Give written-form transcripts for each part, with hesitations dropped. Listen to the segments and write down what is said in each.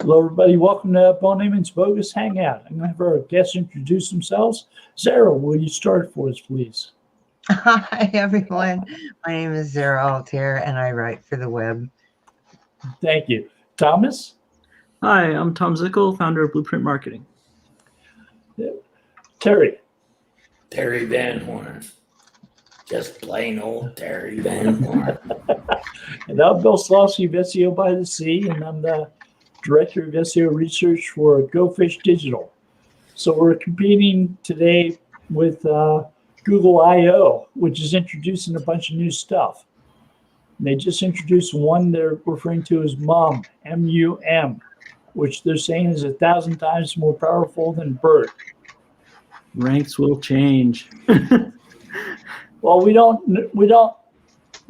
Hello, everybody. Welcome to Paul Neiman's Bogus Hangout. I'm going to have our guests introduce themselves. Sarah, will you start for us, please? Hi, everyone. My name is Zara Altier, and I write for the web. Thank you. Thomas? Hi, I'm Tom Zickel, founder of Blueprint Marketing. Terry? Terry Van Horn. Just plain old Terry Van Horn. And I'm Bill Slosky of SEO by the Sea, and I'm the Director of SEO Research for Go Fish Digital. So we're competing today with Google I/O, which is introducing a bunch of new stuff. And they just introduced one they're referring to as MUM, M-U-M, which they're saying is 1,000 times more powerful than BERT. Ranks will change. Well, we don't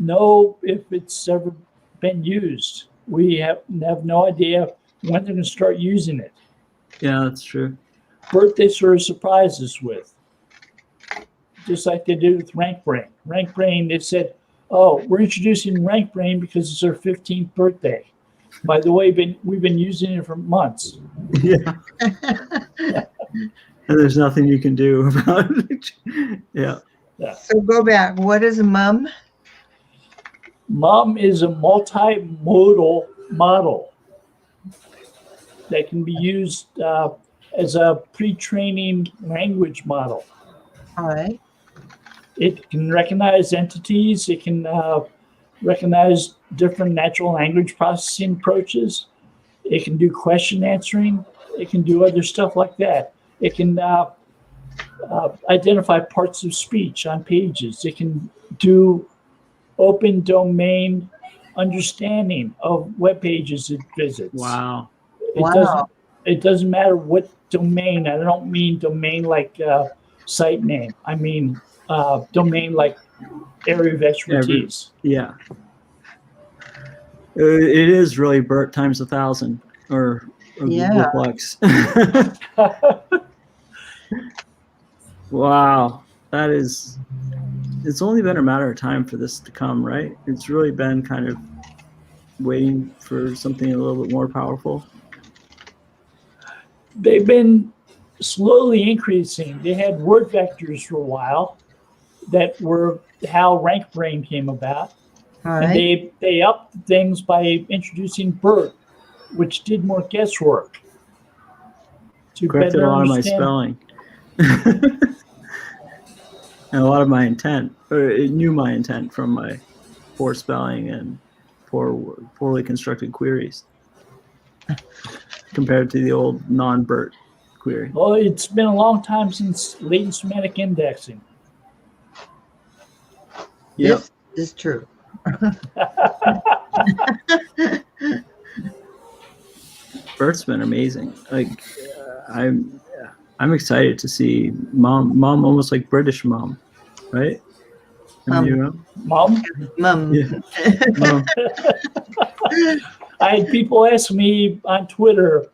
know if it's ever been used. We have no idea when they're going to start using it. Yeah, that's true. BERT, they sort of surprised us with, just like they did with RankBrain. RankBrain, they said, oh, we're introducing RankBrain because it's our 15th birthday. By the way, we've been using it for months. Yeah. And there's nothing you can do about it. Yeah. So go back. What is MUM? MUM is a multimodal model that can be used as a pre-training language model. All right. It can recognize entities. It can recognize different natural language processing approaches. It can do question answering. It can do other stuff like that. It can identify parts of speech on pages. It can do open domain understanding of web pages it visits. Wow. It doesn't matter what domain. I don't mean domain like site name. I mean domain like area of expertise. Yeah. It is really BERT times 1,000 or Googleplex. Wow. It's only been a matter of time for this to come, right? It's really been kind of waiting for something a little bit more powerful. They've been slowly increasing. They had word vectors for a while that were how RankBrain came about. All right. And they upped things by introducing BERT, which did more guesswork. Corrected a lot of my spelling. And a lot of my intent, or it knew my intent from my poor spelling and poorly constructed queries compared to the old non-BERT query. Well, it's been a long time since latent semantic indexing. Yep. This is true. BERT's been amazing. Like, I'm excited to see MUM almost like British MUM, right? MUM? MUM. Yeah. MUM. I had people ask me on Twitter,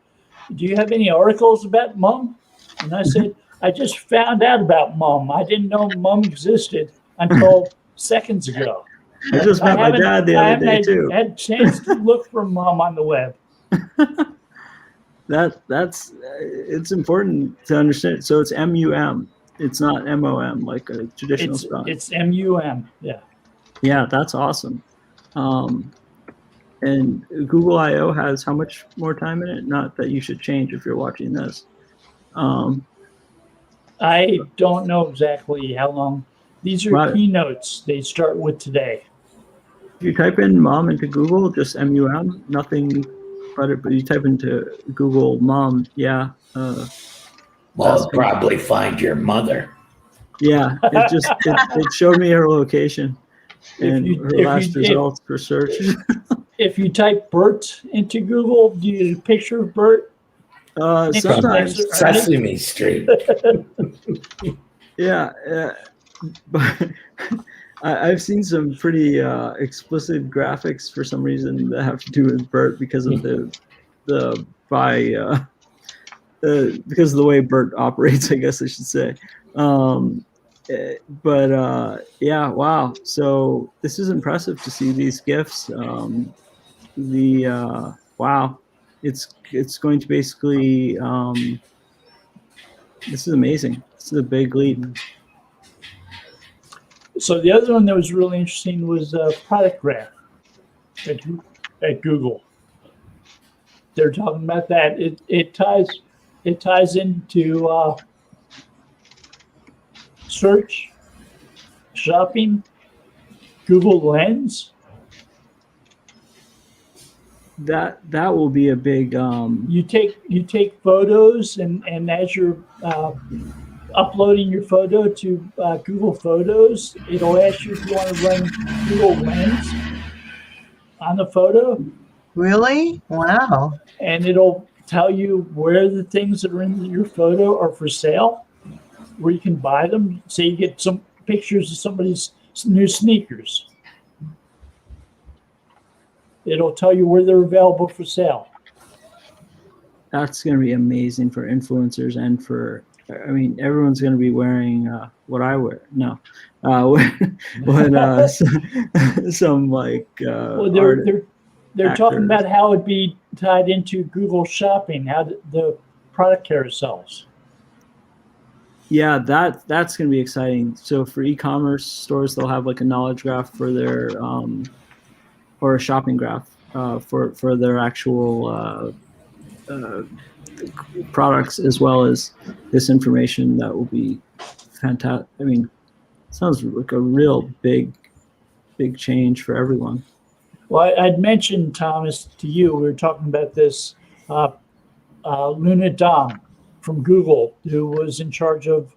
do you have any articles about MUM? And I said, I just found out about MUM. I didn't know MUM existed until seconds ago. I just met my dad the other day too. I had a chance to look for MUM on the web. That's it's important to understand. So it's MUM. It's not MOM like a traditional spelling. It's MUM. Yeah. Yeah, that's awesome. And Google I/O has how much more time in it? Not that you should change if you're watching this. I don't know exactly how long. These are keynotes they start with today. If you type in MUM into Google, just MUM, nothing but you type into Google MUM, yeah. Well, probably find your mother. Yeah, it showed me her location and her last results for search. If you type BERT into Google, do you get a picture of BERT? Sometimes. Sesame Street. Yeah, but I've seen some pretty explicit graphics for some reason that have to do with BERT because of because of the way BERT operates, I guess I should say. Yeah, wow. So this is impressive to see these GIFs. Wow. it's going to basically this is amazing. This is a big leap. So the other one that was really interesting was product graph at Google. They're talking about that. It ties into search, shopping, Google Lens. That will be a big You take photos, and as you're uploading your photo to Google Photos, it'll ask you if you want to run Google Lens on the photo, Really? Wow. and it'll tell you where the things that are in your photo are for sale, where you can buy them. Say you get some pictures of somebody's new sneakers. It'll tell you where they're available for sale. that's going to be amazing for influencers and for, I mean, everyone's going to be wearing what I wear. No, what some like Well, they're talking actors. about how it'd be tied into Google Shopping, how the product carousels. Yeah, that's going to be exciting. So for e-commerce stores, they'll have like a knowledge graph for their or a shopping graph for their actual products, as well as this information that will be fantastic. I mean, sounds like a real big change for everyone. Well, I'd mentioned, Thomas, to you, we were talking about this, Luna Dong from Google, who was in charge of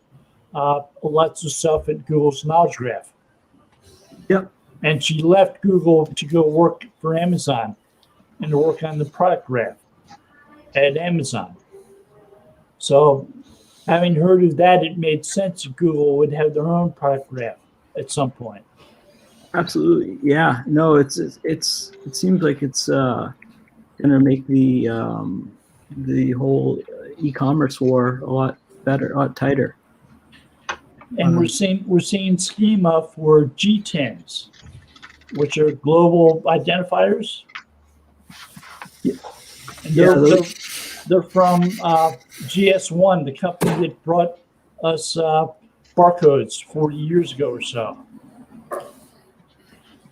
lots of stuff at Google's Knowledge Graph. Yep. And she left Google to go work for Amazon and to work on the product graph at Amazon. So, having heard of that, it made sense that Google would have their own product graph at some point. Absolutely. Yeah. No, it seems like it's going to make the whole e-commerce war a lot better, a lot tighter. And we're seeing schema for G10s, which are global identifiers. Yeah. And Yeah, they're from GS1, the company that brought us barcodes 40 years ago or so.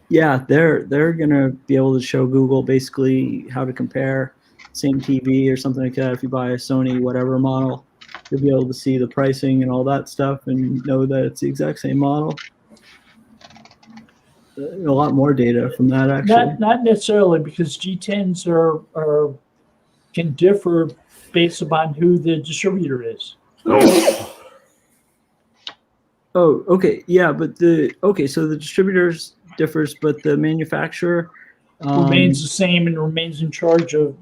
Yeah, they're going to be able to show Google basically how to compare same TV or something like that. If you buy a Sony whatever model, you'll be able to see the pricing and all that stuff and know that it's the exact same model. A lot more data from that, actually. Not necessarily, because G10s are can differ based upon who the distributor is. Oh, okay. Yeah, but so the distributors differs, but the manufacturer Remains the same and remains in charge of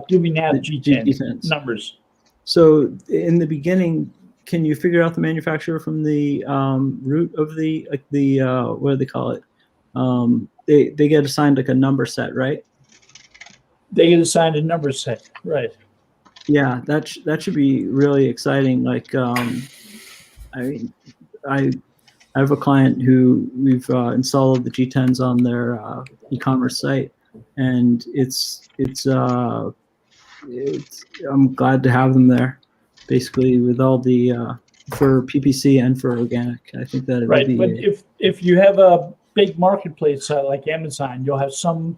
giving out the G10 G10s. numbers. So in the beginning, can you figure out the manufacturer from the root of the what do they call it? They get assigned like a number set, right? They get assigned a number set, right? Yeah, that should be really exciting. Like, I mean, I have a client who we've installed the G10s on their e-commerce site, and it's I'm glad to have them there, basically with all the for PPC and for organic. I think that it Right, would but be if you have a big marketplace site like Amazon, you'll have some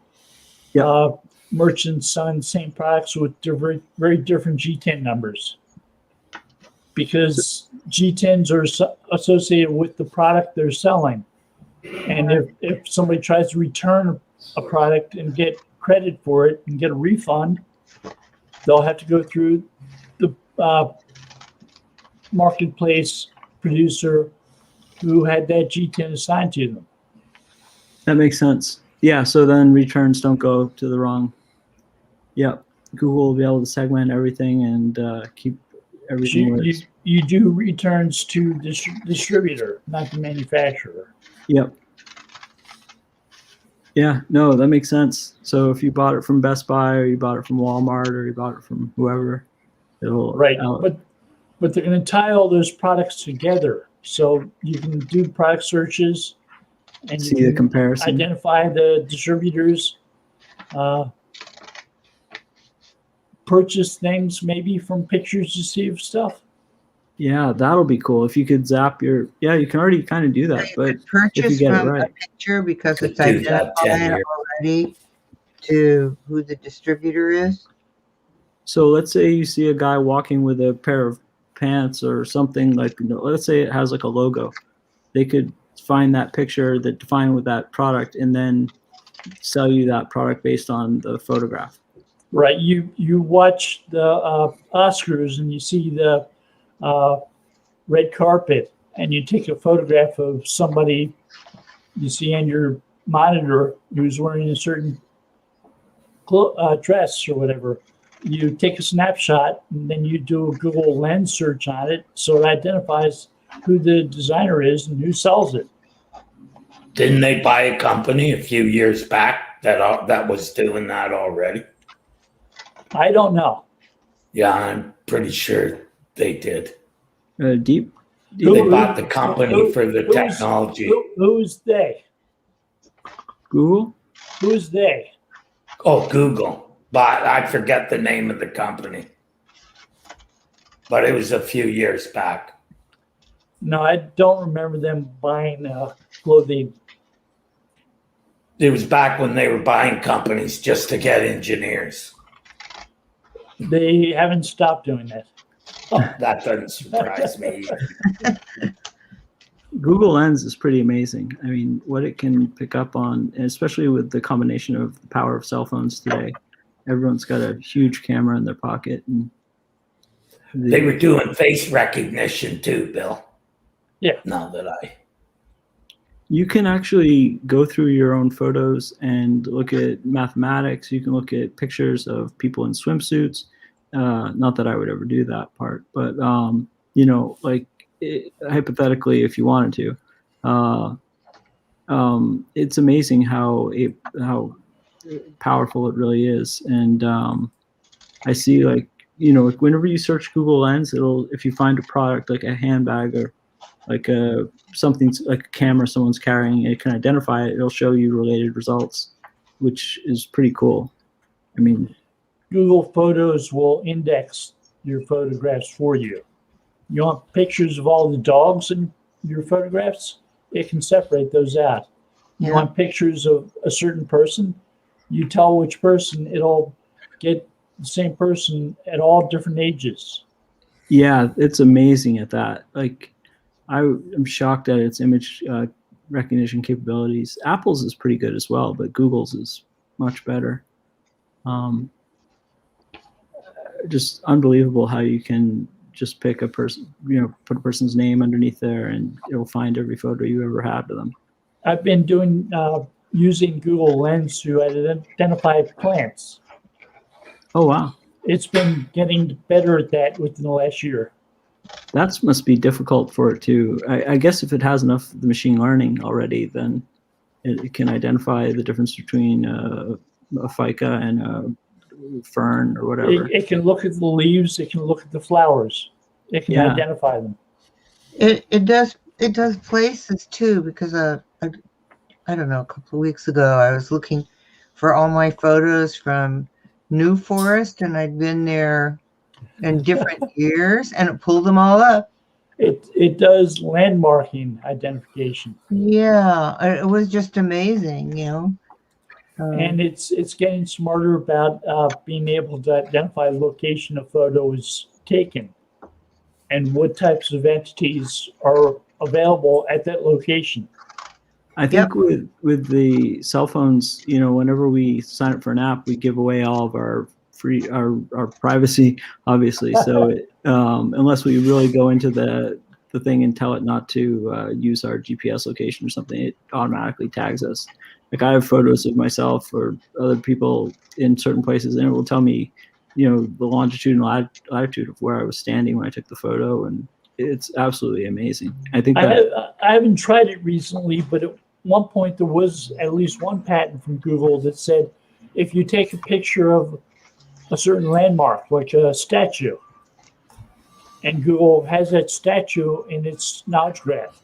merchants selling the same products with very different G10 numbers, because G10s are associated with the product they're selling. And if somebody tries to return a product and get credit for it and get a refund, they'll have to go through the marketplace producer who had that G10 assigned to them. that makes sense. Yeah, so then returns don't go to the wrong. Yep, Google will be able to segment everything and keep everything. You do returns to distributor, not the manufacturer. Yep. Yeah, no, that makes sense. So if you bought it from Best Buy or you bought it from Walmart or you bought it from whoever, it'll Right, but they're going to tie all those products together, so you can do product searches and see you the can comparison. identify the distributors. purchase things maybe from pictures you see of stuff. Yeah, that'll be cool. If you could zap your, yeah, you can already kind of do that, You but could if you purchase get it from a right. picture because Could it's do that 10 identified years. already to who the distributor is. So let's say you see a guy walking with a pair of pants or something like, let's say it has like a logo. They could find that picture that define with that product and then sell you that product based on the photograph. Right. You watch the Oscars and you see the red carpet and you take a photograph of somebody you see on your monitor who's wearing a certain dress or whatever. You take a snapshot and then you do a Google Lens search on it so it identifies who the designer is and who sells it. Didn't they buy a company a few years back that was doing that already? I don't know. Yeah, I'm pretty sure they did. Deep. They bought the company for the technology. Who's they? Google? Who's they? Oh, Google. But I forget the name of the company. But it was a few years back. No, I don't remember them buying clothing. It was back when they were buying companies just to get engineers. They haven't stopped doing that. Oh, that doesn't surprise me. Google Lens is pretty amazing. I mean, what it can pick up on, and especially with the combination of the power of cell phones today. Everyone's got a huge camera in their pocket. And They were doing face recognition too, Bill. Yeah. Now that you can actually go through your own photos and look at mathematics. You can look at pictures of people in swimsuits. Not that I would ever do that part, but like hypothetically, if you wanted to, it's amazing how powerful it really is. And I see, like, whenever you search Google Lens, if you find a product like a handbag or like something like a camera someone's carrying, it can identify it. It'll show you related results, which is pretty cool. I mean, Google Photos will index your photographs for you. You want pictures of all the dogs in your photographs? It can separate those out. You want pictures of a certain person? You tell which person, it'll get the same person at all different ages. Yeah, it's amazing at that. Like, I'm shocked at its image recognition capabilities. Apple's is pretty good as well, but Google's is much better. Just unbelievable how you can just pick a person, put a person's name underneath there, and it'll find every photo you ever had of them. I've been using Google Lens to identify plants. Oh, wow. It's been getting better at that within the last year. That must be difficult for it to. I guess if it has enough of the machine learning already, then it can identify the difference between a ficus and a fern or whatever. It can look at the leaves. It can look at the flowers. It can identify them. It does places too, because I don't know, a couple of weeks ago I was looking for all my photos from New Forest, and I'd been there in different years, and it pulled them all up. It does landmarking identification. Yeah, it was just amazing, And it's getting smarter about being able to identify the location a photo is taken and what types of entities are available at that location. I think with the cell phones, whenever we sign up for an app, we give away all of our our privacy, obviously. So unless we really go into the thing and tell it not to use our GPS location or something, it automatically tags us. Like, I have photos of myself or other people in certain places, and it will tell me, the longitude and latitude of where I was standing when I took the photo, and it's absolutely amazing. I think I haven't tried it recently, but at one point there was at least one patent from Google that said if you take a picture of a certain landmark, like a statue, and Google has that statue in its knowledge graph,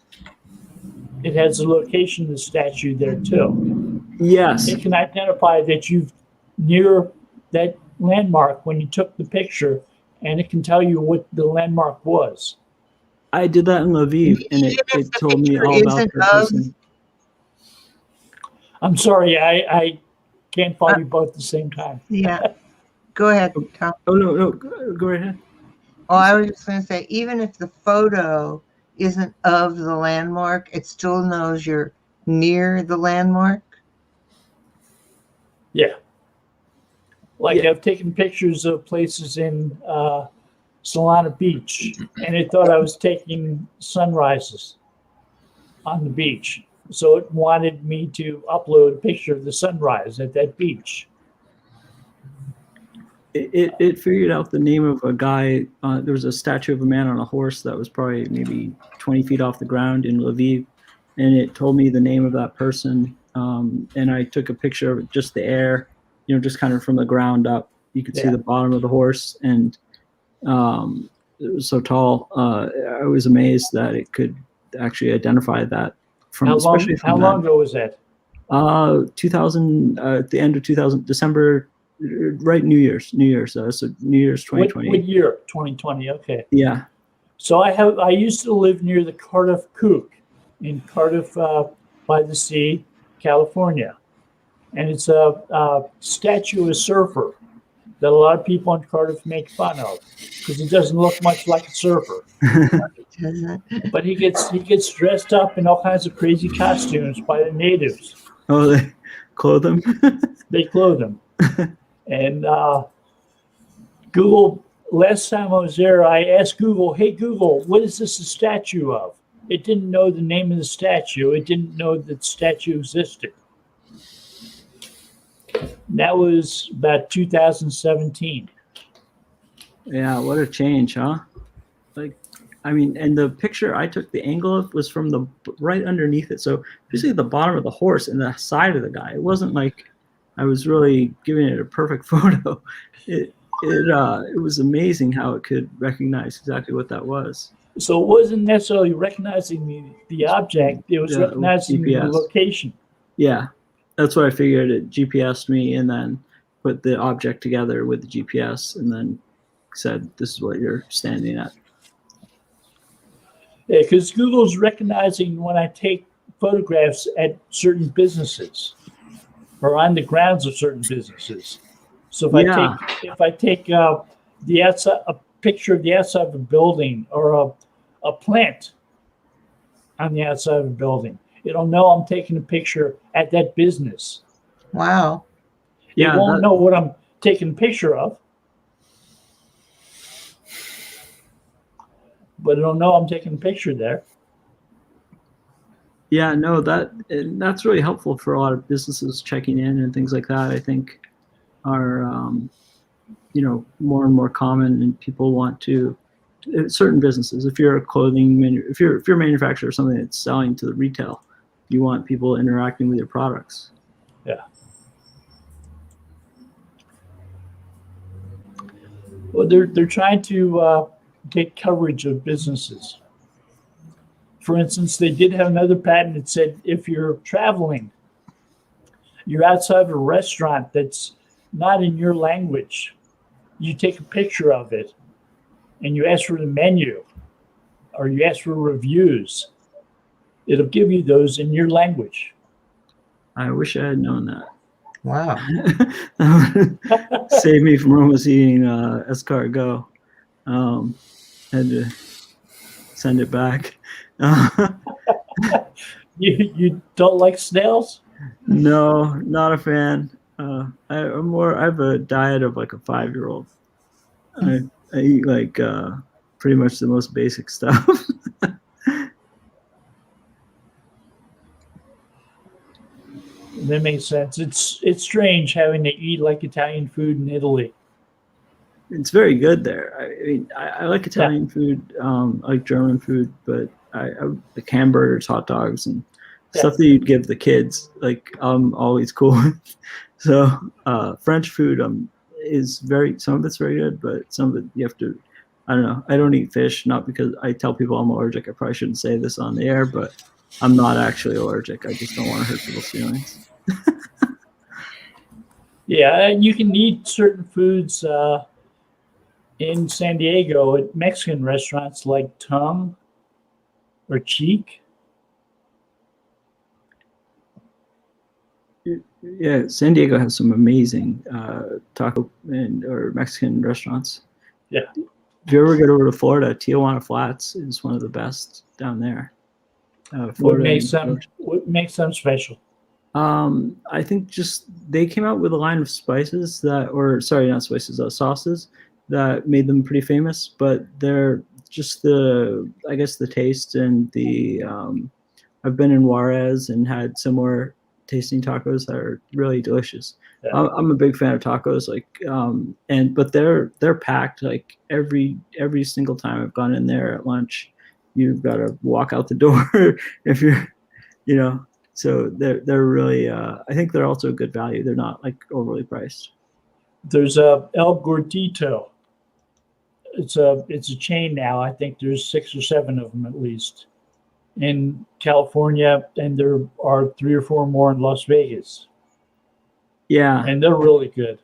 it has the location of the statue there too. Yes. It can identify that you've near that landmark when you took the picture, and it can tell you what the landmark was. I did that in Lviv, and Even if it the told me picture all about isn't the of- person. I'm sorry, I can't follow you both at the same time. Yeah. Go ahead, Tom. Oh no, go right ahead. Oh, I was just going to say, even if the photo isn't of the landmark, it still knows you're near the landmark. Yeah. Like Yeah. I've taken pictures of places in Solana Beach, and it thought I was taking sunrises on the beach. So it wanted me to upload a picture of the sunrise at that beach. It figured out the name of a guy. There was a statue of a man on a horse that was probably maybe 20 feet off the ground in Lviv, and it told me the name of that person. And I took a picture of just the air, just kind of from the ground up. You could see the bottom of the horse, and it was so tall. I was amazed that it could actually identify that from How long ago was that? 2000, at the end of 2000, December, right? New Year's, so New Year's 2020. What year? 2020. Okay. Yeah. So I used to live near the Cardiff Cook in Cardiff by the Sea, California, and it's a statue of a surfer that a lot of people in Cardiff make fun of because it doesn't look much like a surfer. But he gets dressed up in all kinds of crazy costumes by the natives. Oh, they clothe him? They clothe him. And Google, last time I was there, I asked Google, hey, Google, what is this a statue of? It didn't know the name of the statue. It didn't know that the statue existed. That was about 2017. Yeah, what a change, huh? And the picture I took, the angle of was from the right underneath it. So basically the bottom of the horse and the side of the guy. It wasn't like I was really giving it a perfect photo. It was amazing how it could recognize exactly what that was. So it wasn't necessarily recognizing the object. It was recognizing the location. Yeah, that's what I figured. It GPSed me and then put the object together with the GPS and then said, this is what you're standing at. Yeah, because Google's recognizing when I take photographs at certain businesses or on the grounds of certain businesses. So if I take the outside, a picture of the outside of a building or a plant on the outside of a building, it'll know I'm taking a picture at that business. Wow. It won't know what I'm taking a picture of, but it'll know I'm taking a picture there. Yeah, no, that's really helpful for a lot of businesses checking in and things like that. I think are more and more common, and people want to. Certain businesses, if you're a if you're a manufacturer of something that's selling to the retail, you want people interacting with your products. Yeah. Well, they're trying to get coverage of businesses. For instance, they did have another patent that said if you're traveling, you're outside of a restaurant that's not in your language, you take a picture of it and you ask for the menu or you ask for reviews, it'll give you those in your language. I wish I had known that. Wow. Save me from almost eating escargot. Had to send it back. You don't like snails? No, not a fan. I have a diet of like a 5-year-old. I eat like pretty much the most basic stuff. That makes sense. It's strange having to eat like Italian food in Italy. It's very good there. I mean, I like Italian food. I like German food, but I like hamburgers, hot dogs, and stuff that you'd give the kids. Like I'm always cool with. So French food is some of it's very good, but some of it you have to. I don't know. I don't eat fish, not because I tell people I'm allergic. I probably shouldn't say this on the air, but I'm not actually allergic. I just don't want to hurt people's feelings. Yeah, and you can eat certain foods in San Diego at Mexican restaurants like Tongue or Cheek. Yeah, San Diego has some amazing taco or Mexican restaurants. Yeah. If you ever get over to Florida, Tijuana Flats is one of the best down there. What Florida makes and- them special? I think just they came out with a line of spices not spices, sauces that made them pretty famous. But they're just I guess the taste and the. I've been in Juarez and had similar tasting tacos that are really delicious. Yeah. I'm a big fan of tacos, but they're packed like every single time I've gone in there at lunch. You've got to walk out the door if you're, So they're really. I think they're also a good value. They're not like overly priced. There's a El Gordito. It's a chain now. I think there's 6 or 7 of them at least in California, and there are 3 or 4 more in Las Vegas. Yeah, And they're really good.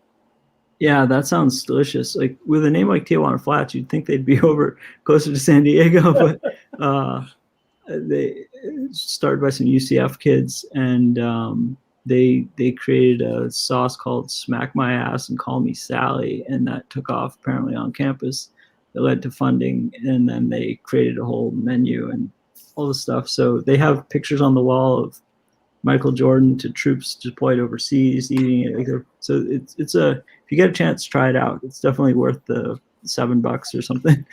yeah, that sounds delicious. Like with a name like Tijuana Flats, you'd think they'd be over closer to San Diego, but they started by some UCF kids, and they created a sauce called Smack My Ass and Call Me Sally, and that took off apparently on campus. It led to funding, and then they created a whole menu and all this stuff. So they have pictures on the wall of Michael Jordan to troops deployed overseas eating it. So it's if you get a chance, try it out. It's definitely worth the $7 or something.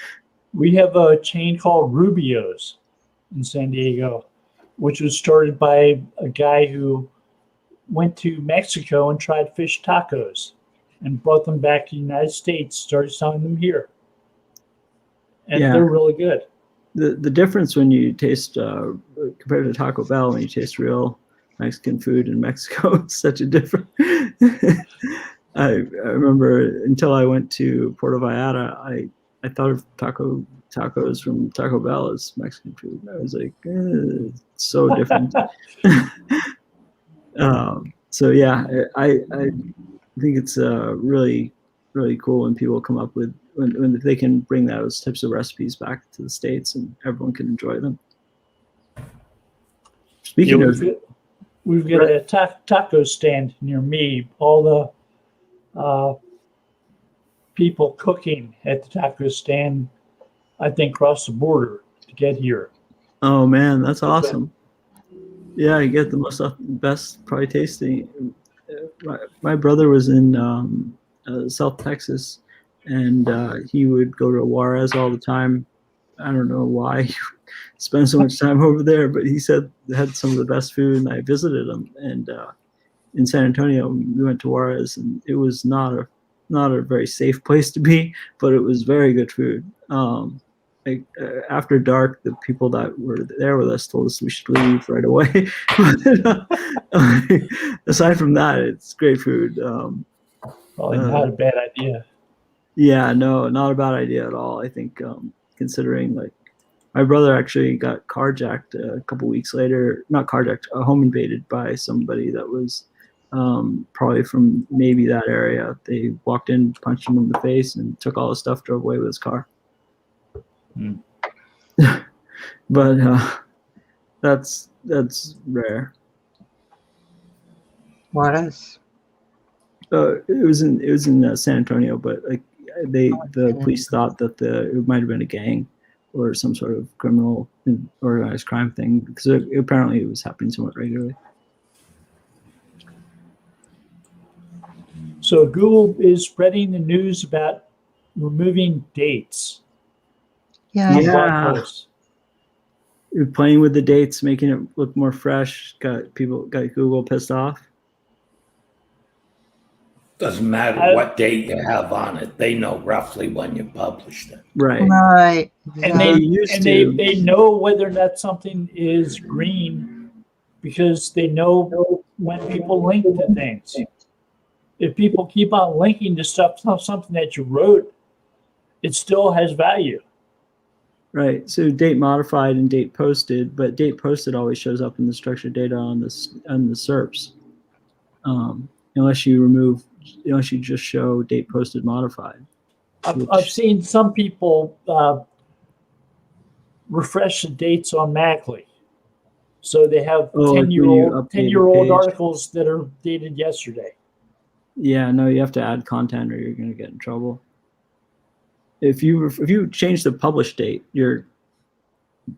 We have a chain called Rubio's in San Diego, which was started by a guy who went to Mexico and tried fish tacos and brought them back to the United States, started selling them here. And Yeah. they're really good. The difference when you taste compared to Taco Bell, when you taste real Mexican food in Mexico, it's such a different. I remember until I went to Puerto Vallarta, I thought of tacos from Taco Bell as Mexican food. I was like, it's so different. So yeah, I think it's really really cool when people come up with when they can bring those types of recipes back to the States and everyone can enjoy them. Speaking of, we've got a taco stand near me. All the people cooking at the taco stand, I think, cross the border to get here. oh man, that's awesome. Yeah, you get the best probably tasting. My brother was in South Texas, and he would go to Juarez all the time. I don't know why he spend so much time over there, but he said they had some of the best food, and I visited him. And in San Antonio, we went to Juarez, and it was not a very safe place to be, but it was very good food. After dark, the people that were there with us told us we should leave right away. Aside from that, it's great food. Probably not a bad idea. Yeah, no, not a bad idea at all. I think considering like my brother actually got carjacked a couple weeks later, not carjacked, home invaded by somebody that was probably from maybe that area. They walked in, punched him in the face, and took all his stuff, drove away with his car. But that's rare. What else? It was in San Antonio, but like the police thought that it might have been a gang or some sort of criminal organized crime thing, because apparently it was happening somewhat regularly. So Google is spreading the news about removing dates. Yeah. Yeah. You're playing with the dates, making it look more fresh. Got Google pissed off. Doesn't matter what date you have on it. They know roughly when you published it. Right. Right. And they know whether or not something is green because they know when people link to things. If people keep on linking to something that you wrote, it still has value. Right. So date modified and date posted, but date posted always shows up in the structured data on the SERPs, unless you remove unless you just show date posted modified. I've seen some people refresh the dates automatically. So they have Oh, like when you 10-year-old update a page. articles that are dated yesterday. Yeah, no, you have to add content or you're going to get in trouble. If you change the publish date,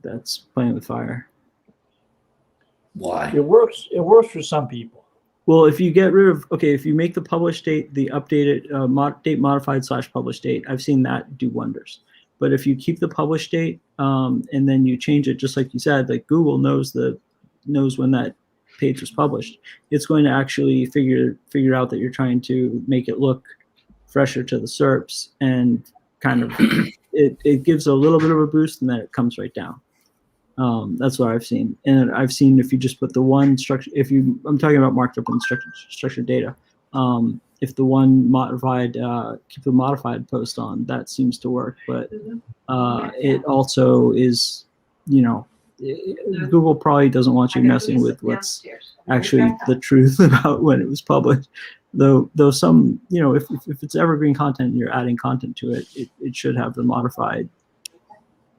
that's playing with fire. Why? It works for some people. Well, if you get rid of, if you make the publish date the updated date modified / publish date, I've seen that do wonders. But if you keep the publish date and then you change it, just like you said, like Google knows when that page was published, it's going to actually figure out that you're trying to make it look fresher to the SERPs, and kind of it gives a little bit of a boost and then it comes right down. That's what I've seen. And I've seen if you just put the one structure, I'm talking about marked up and structured data. If the one modified, keep the modified post on, that seems to work. But it also is, Google probably doesn't want you messing with what's actually the truth about when it was published. Though some, if it's evergreen content and you're adding content to it, it should have the modified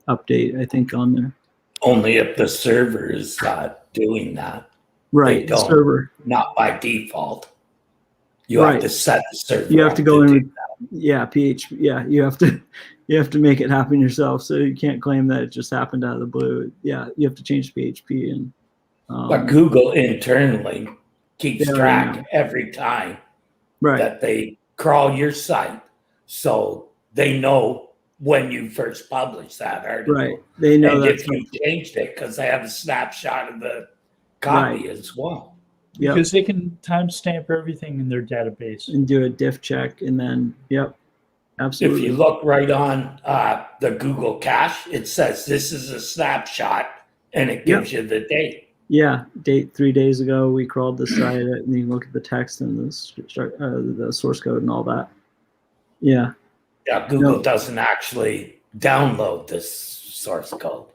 update, I think, on there. Only if the server is doing that. Right, the server. Not by default. You have to set the server. You have to go in with, PHP. Yeah, you have to make it happen yourself. So you can't claim that it just happened out of the blue. Yeah, you have to change PHP and. But Google internally keeps track every time that they crawl your site, so they know when you first published that article. Right. They know and that if you changed it, because they have a snapshot of the copy as well. Because they can timestamp everything in their database. And do a diff check, and then, absolutely. If you look right on the Google cache, it says this is a snapshot, and it gives you the date. Yeah, date 3 days ago, we crawled the site, and you look at the text and the source code and all that. Yeah. Yeah, Google doesn't actually download this source code.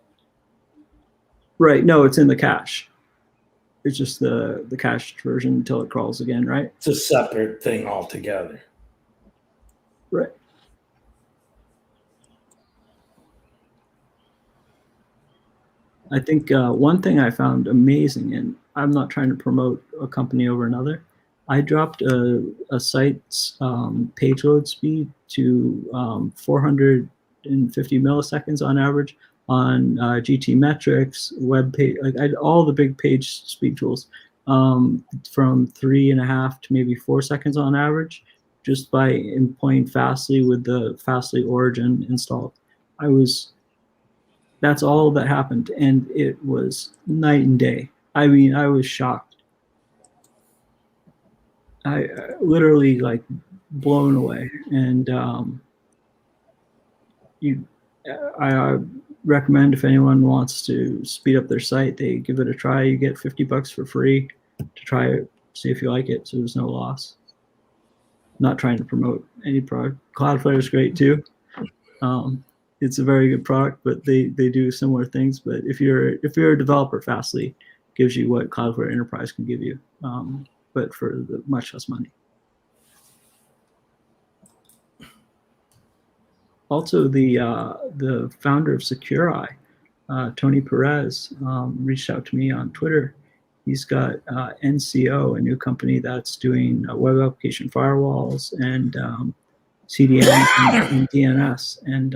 Right. No, it's in the cache. It's just the cached version until it crawls again, right? It's a separate thing altogether. Right. I think one thing I found amazing, and I'm not trying to promote a company over another, I dropped a site's page load speed to 450 milliseconds on average on GT metrics, web page, like I had all the big page speed tools, from 3.5 to maybe 4 seconds on average, just by employing Fastly with the Fastly origin installed. That's all that happened, and it was night and day. I mean, I was shocked. I literally like blown away, and I recommend if anyone wants to speed up their site, they give it a try. You get $50 for free to try it, see if you like it. So there's no loss. Not trying to promote any product. Cloudflare is great too. It's a very good product, but they do similar things. But if you're a developer, Fastly gives you what Cloudflare Enterprise can give you, but for much less money. Also, the founder of SecureEye, Tony Perez, reached out to me on Twitter. He's got NCO, a new company that's doing web application firewalls and CDN and DNS. And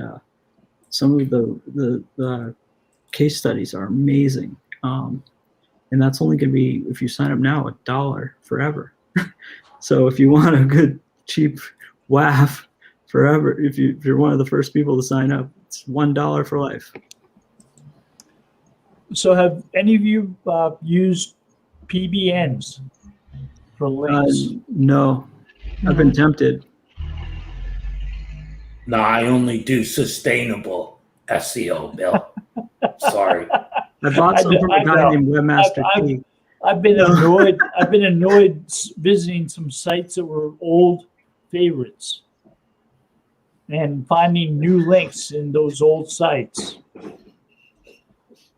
some of the case studies are amazing. And that's only going to be, if you sign up now, $1 forever. So if you want a good, cheap WAF forever, if you're one of the first people to sign up, it's $1 for life. So have any of you used PBNs for links? No, I've been tempted. No, I only do sustainable SEO, Bill. Sorry. I bought some from a guy named Webmaster T. I've been annoyed. I've been annoyed visiting some sites that were old favorites and finding new links in those old sites.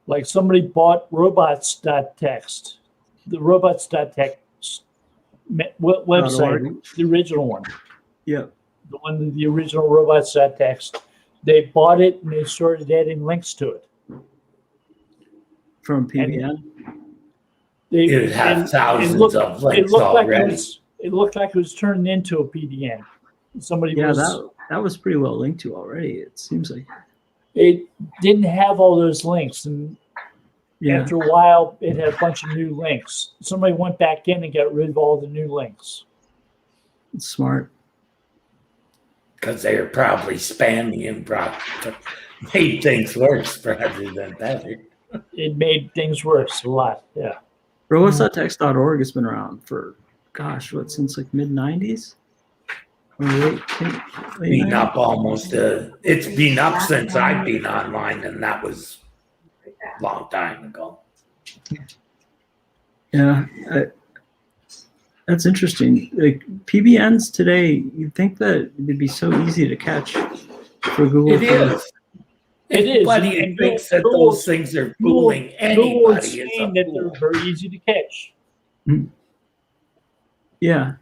Like somebody bought robots.txt. The robots.txt What website? .org. The original one. Yep. The one with the original robots.txt. They bought it and they started adding links to it. From PBN. It has thousands of links already. It looked like it was turned into a PDN. Somebody that was pretty well linked to already. It seems like it didn't have all those links, and after a while, it had a bunch of new links. Somebody went back in and got rid of all the new links. It's smart. Because they were probably spamming and made things worse rather than better. It made things worse a lot. Yeah. Robots.txt.org has been around for, since like mid-90s? Or late been up almost, it's been up since I've been online, and that was a long time ago. Yeah, that's interesting. Like PBNs today, you'd think that it'd be so easy to catch for Google. It is. Anybody who thinks that those things are fooling anybody is a that fool. they're very easy to catch. Yeah.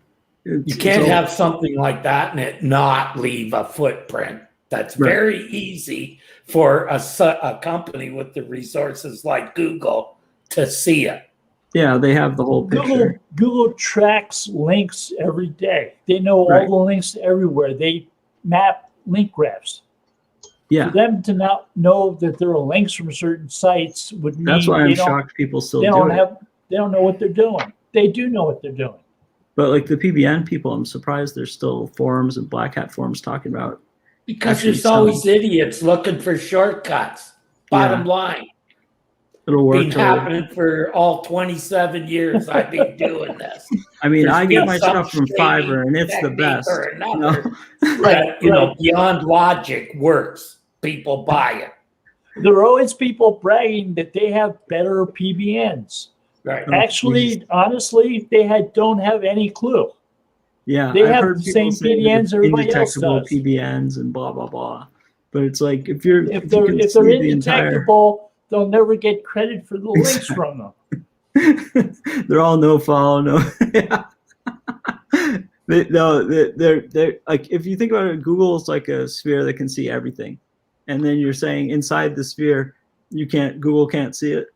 You can't have something like that and it not leave a footprint. That's very easy for a company with the resources like Google to see it. Yeah, they have the whole picture. Google tracks links every day. They know all the links everywhere. They map link graphs. Yeah. For them to not know that there are links from certain sites would mean that's why I'm shocked people still They don't know what they're doing. They do know what they're doing. But like the PBN people, I'm surprised there's still forums and Black Hat forums talking about. Because there's always idiots looking for shortcuts. Bottom line. It'll work. Been happening for all 27 years I've been doing this. I mean, I get my stuff from Fiverr, and it's the best. Beyond logic works. People buy it. There are always people bragging that they have better PBNs. Right. Actually, honestly, they don't have any clue. Yeah, they have the same PBNs everybody else does. PBNs and blah blah blah. But it's like if they're indetectable, they'll never get credit for the links from them. They're all no follow, no. They're like, if you think about it, Google's like a sphere that can see everything, and then you're saying inside the sphere, Google can't see it.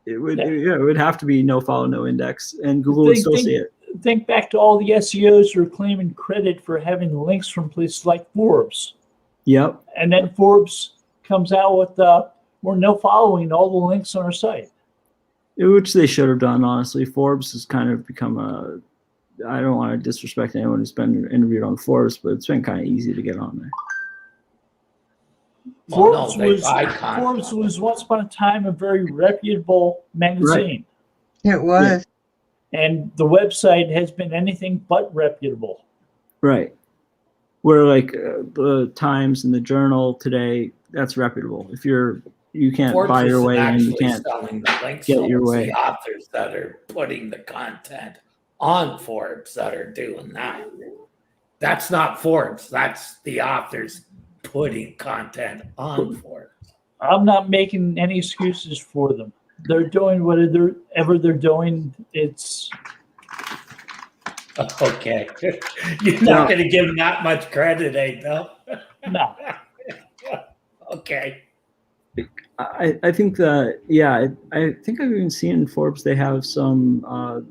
It would have to be no follow, no index, and Google would still see it. Think back to all the SEOs who are claiming credit for having links from places like Forbes. Yep. And then Forbes comes out with we're no following all the links on our site. Which they should have done, honestly. Forbes has kind of become I don't want to disrespect anyone who's been interviewed on Forbes, but it's been kind of easy to get on there. Forbes was once upon a time a very reputable magazine. Right. It was. Yeah. And the website has been anything but reputable. Right. Where like the Times and the Journal today, that's reputable. If you can't Forbes buy your way in, you can't get your way. The authors that are putting the content on Forbes that are doing that. That's not Forbes. That's the authors putting content on Forbes. I'm not making any excuses for them. They're doing whatever they're doing. It's okay. You're not going to give them that much credit, Bill? No. Okay. I think that I think I've even seen in Forbes they have some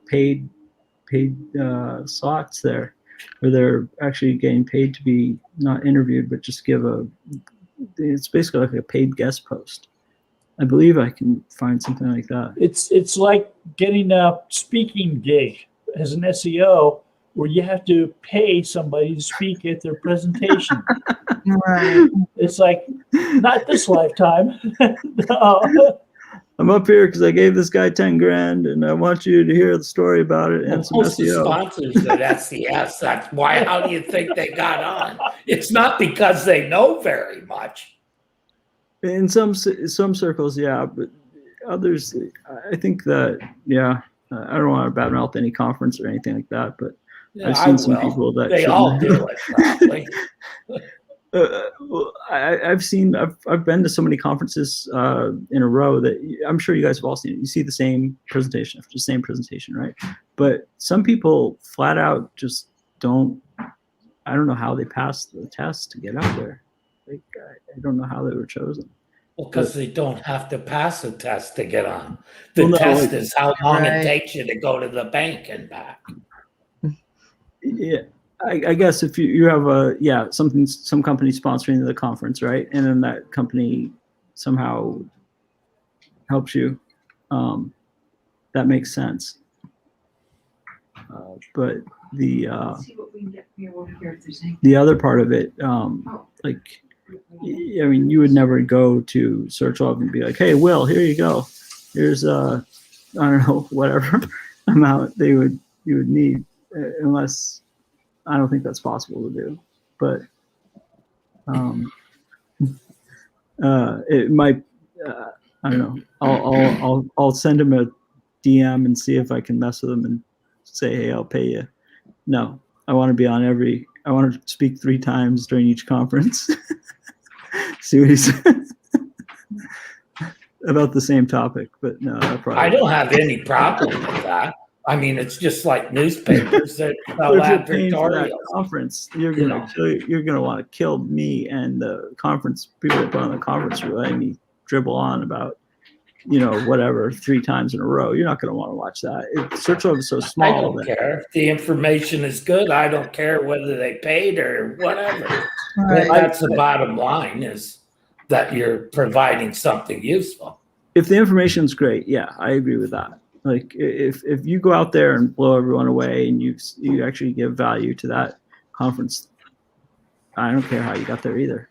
paid slots there where they're actually getting paid to be not interviewed but just give it's basically like a paid guest post. I believe I can find something like that. It's like getting a speaking gig as an SEO where you have to pay somebody to speak at their presentation. Right. It's like, not this lifetime. No. I'm up here because I gave this guy 10 grand and I want you to hear the story about it and some SEO. Sponsors at SES. That's why. How do you think they got on? It's not because they know very much. In some circles, yeah, but others, I think that, I don't want to badmouth any conference or anything like that, but I've seen some people that they all do it probably. I've been to so many conferences in a row that I'm sure you guys have all seen it. You see the same presentation after the same presentation, right? But some people flat out just don't. I don't know how they passed the test to get out there. Like, I don't know how they were chosen. Well, because they don't have to pass a test to get on. The test is how long it takes you to go to the bank and back. Yeah, I guess if you have some company sponsoring the conference, right? And then that company somehow helps you. That makes sense. But the other part of it, like, I mean, you would never go to Search Log and be like, "Hey, Will, here you go. Here's I don't know, whatever amount you would need," unless I don't think that's possible to do. But it might. I don't know. I'll send him a DM and see if I can mess with him and say, "Hey, I'll pay you." No, I want to be on I want to speak 3 times during each conference. See what he says about the same topic, but no, I don't have any problem with that. I mean, it's just like newspapers that sell advertorials. Conference, you're gonna want to kill me and the conference people that put on the conference for letting me dribble on about whatever 3 times in a row. You're not gonna want to watch that. Search Log is so small. I don't care if the information is good. I don't care whether they paid or whatever. Right. That's the bottom line, is that you're providing something useful. If the information's great, yeah, I agree with that. Like, if you go out there and blow everyone away and you actually give value to that conference, I don't care how you got there either.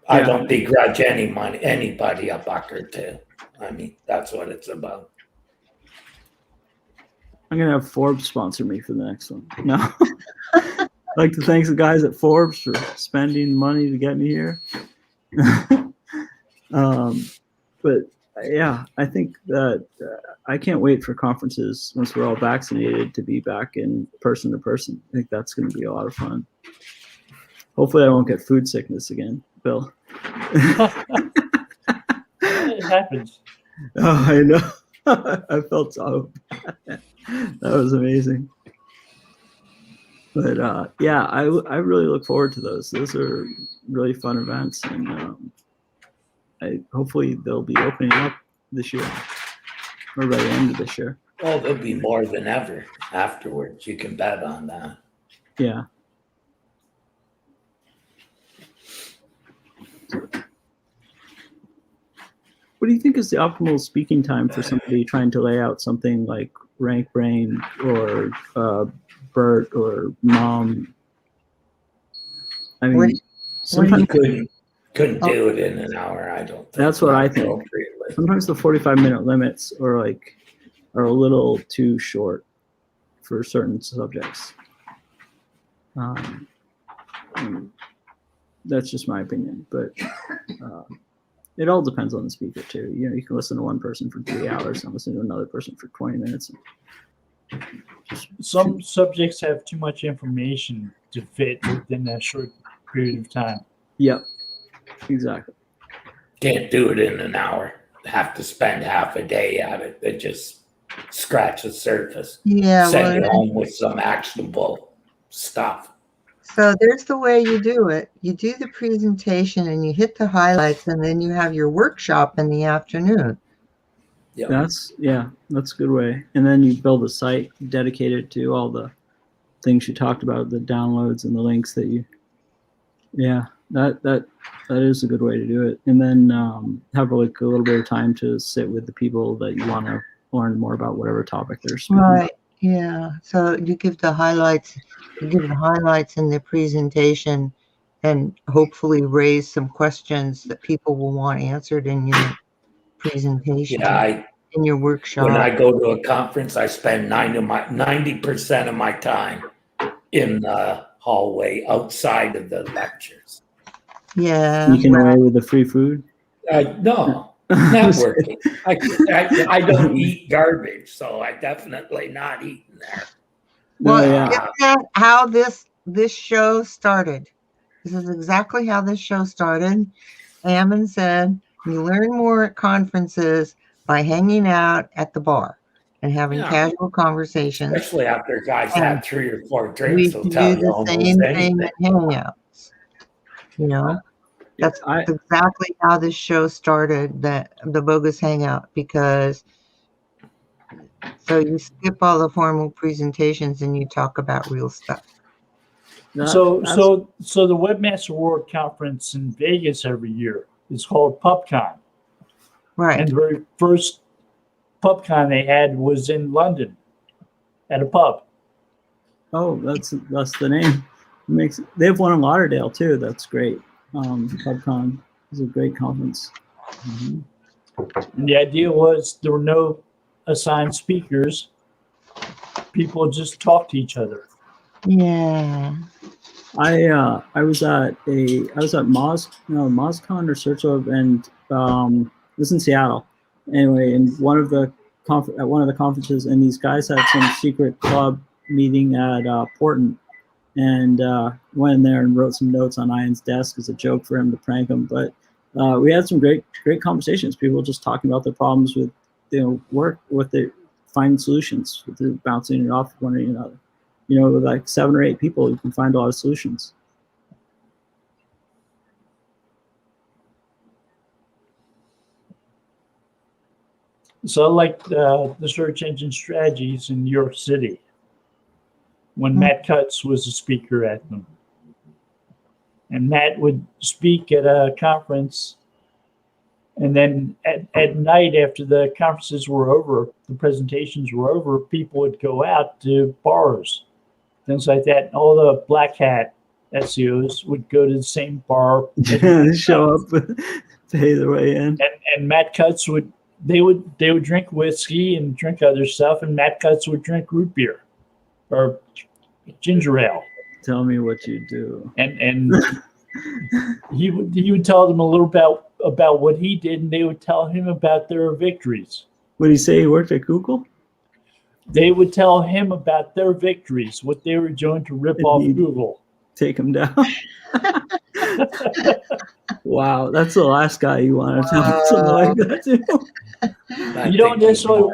I don't begrudge anybody a buck or two. I mean, that's what it's about. I'm gonna have Forbes sponsor me for the next one. No, I'd like to thank the guys at Forbes for spending money to get me here. But yeah, I think that I can't wait for conferences once we're all vaccinated to be back in person to person. I think that's going to be a lot of fun. Hopefully, I won't get food sickness again, Bill. It happens. Oh, I know. I felt so bad. That was amazing. But yeah, I really look forward to those. Those are really fun events, and hopefully they'll be opening up this year or by the end of this year. Oh, there'll be more than ever afterwards. You can bet on that. Yeah. What do you think is the optimal speaking time for somebody trying to lay out something like Rank Brain or BERT or MOM? I mean, sometimes couldn't do it in an hour. I don't think that's what I think. Sometimes the 45-minute limits are a little too short for certain subjects. That's just my opinion, but it all depends on the speaker too. You can listen to one person for 3 hours and listen to another person for 20 minutes. Some subjects have too much information to fit within that short period of time. Yep, exactly. Can't do it in an hour. Have to spend half a day at it. It just scratch the surface. Yeah, send you home with some actionable stuff. So there's the way you do it. You do the presentation and you hit the highlights, and then you have your workshop in the afternoon. Yep. That's a good way. And then you build a site dedicated to all the things you talked about, the downloads and the links that you. Yeah, that is a good way to do it. And then have a little bit of time to sit with the people that you want to learn more about whatever topic they're speaking about. Right. Yeah. So you give the highlights. You give the highlights in the presentation, and hopefully raise some questions that people will want answered in your presentation. Yeah, in your workshop. When I go to a conference, I spend 90% of my time in the hallway outside of the lectures. Yeah. Sneaking away with the free food? No, networking. I don't eat garbage, so I definitely not eating there. Well, isn't that how this this show started. This is exactly how this show started. Ammon said, you learn more at conferences by hanging out at the bar and having casual conversations. Especially after guys have 3 or 4 We drinks, they'll can tell do you the almost same anything. thing at hangouts. You know, that's exactly how this show started, the Bogus Hangout, because so you skip all the formal presentations and you talk about real stuff. So the Webmaster World Conference in Vegas every year is called PubCon. Right. And the very first PubCon they had was in London at a pub. Oh, that's the name. They have one in Lauderdale too. That's great. PubCon is a great conference. Mm-hmm. And the idea was there were no assigned speakers. People just talk to each other. Yeah. I was at MozCon or SearchLab, and it was in Seattle. Anyway, in one of the conferences, and these guys had some secret club meeting at Portland, and went in there and wrote some notes on Ian's desk as a joke for him to prank him. But we had some great conversations. People just talking about their problems with work, with their finding solutions, with their bouncing it off one another. With like 7 or 8 people, you can find a lot of solutions. So I like the search engine strategies in New York City when Matt Cutts was a speaker at them. And Matt would speak at a conference, and then at night after the conferences were over, the presentations were over, people would go out to bars, things like that. And all the black hat SEOs would go to the same bar. Show up, pay their way in. And Matt Cutts would drink whiskey and drink other stuff, and Matt Cutts would drink root beer or ginger ale. Tell me what you do. And he would tell them a little about what he did, and they would tell him about their victories. Would he say he worked at Google? They would tell him about their victories, what they were doing to rip off Google. Take him down. Wow, that's the last guy you want to tell something like that to. You don't necessarily.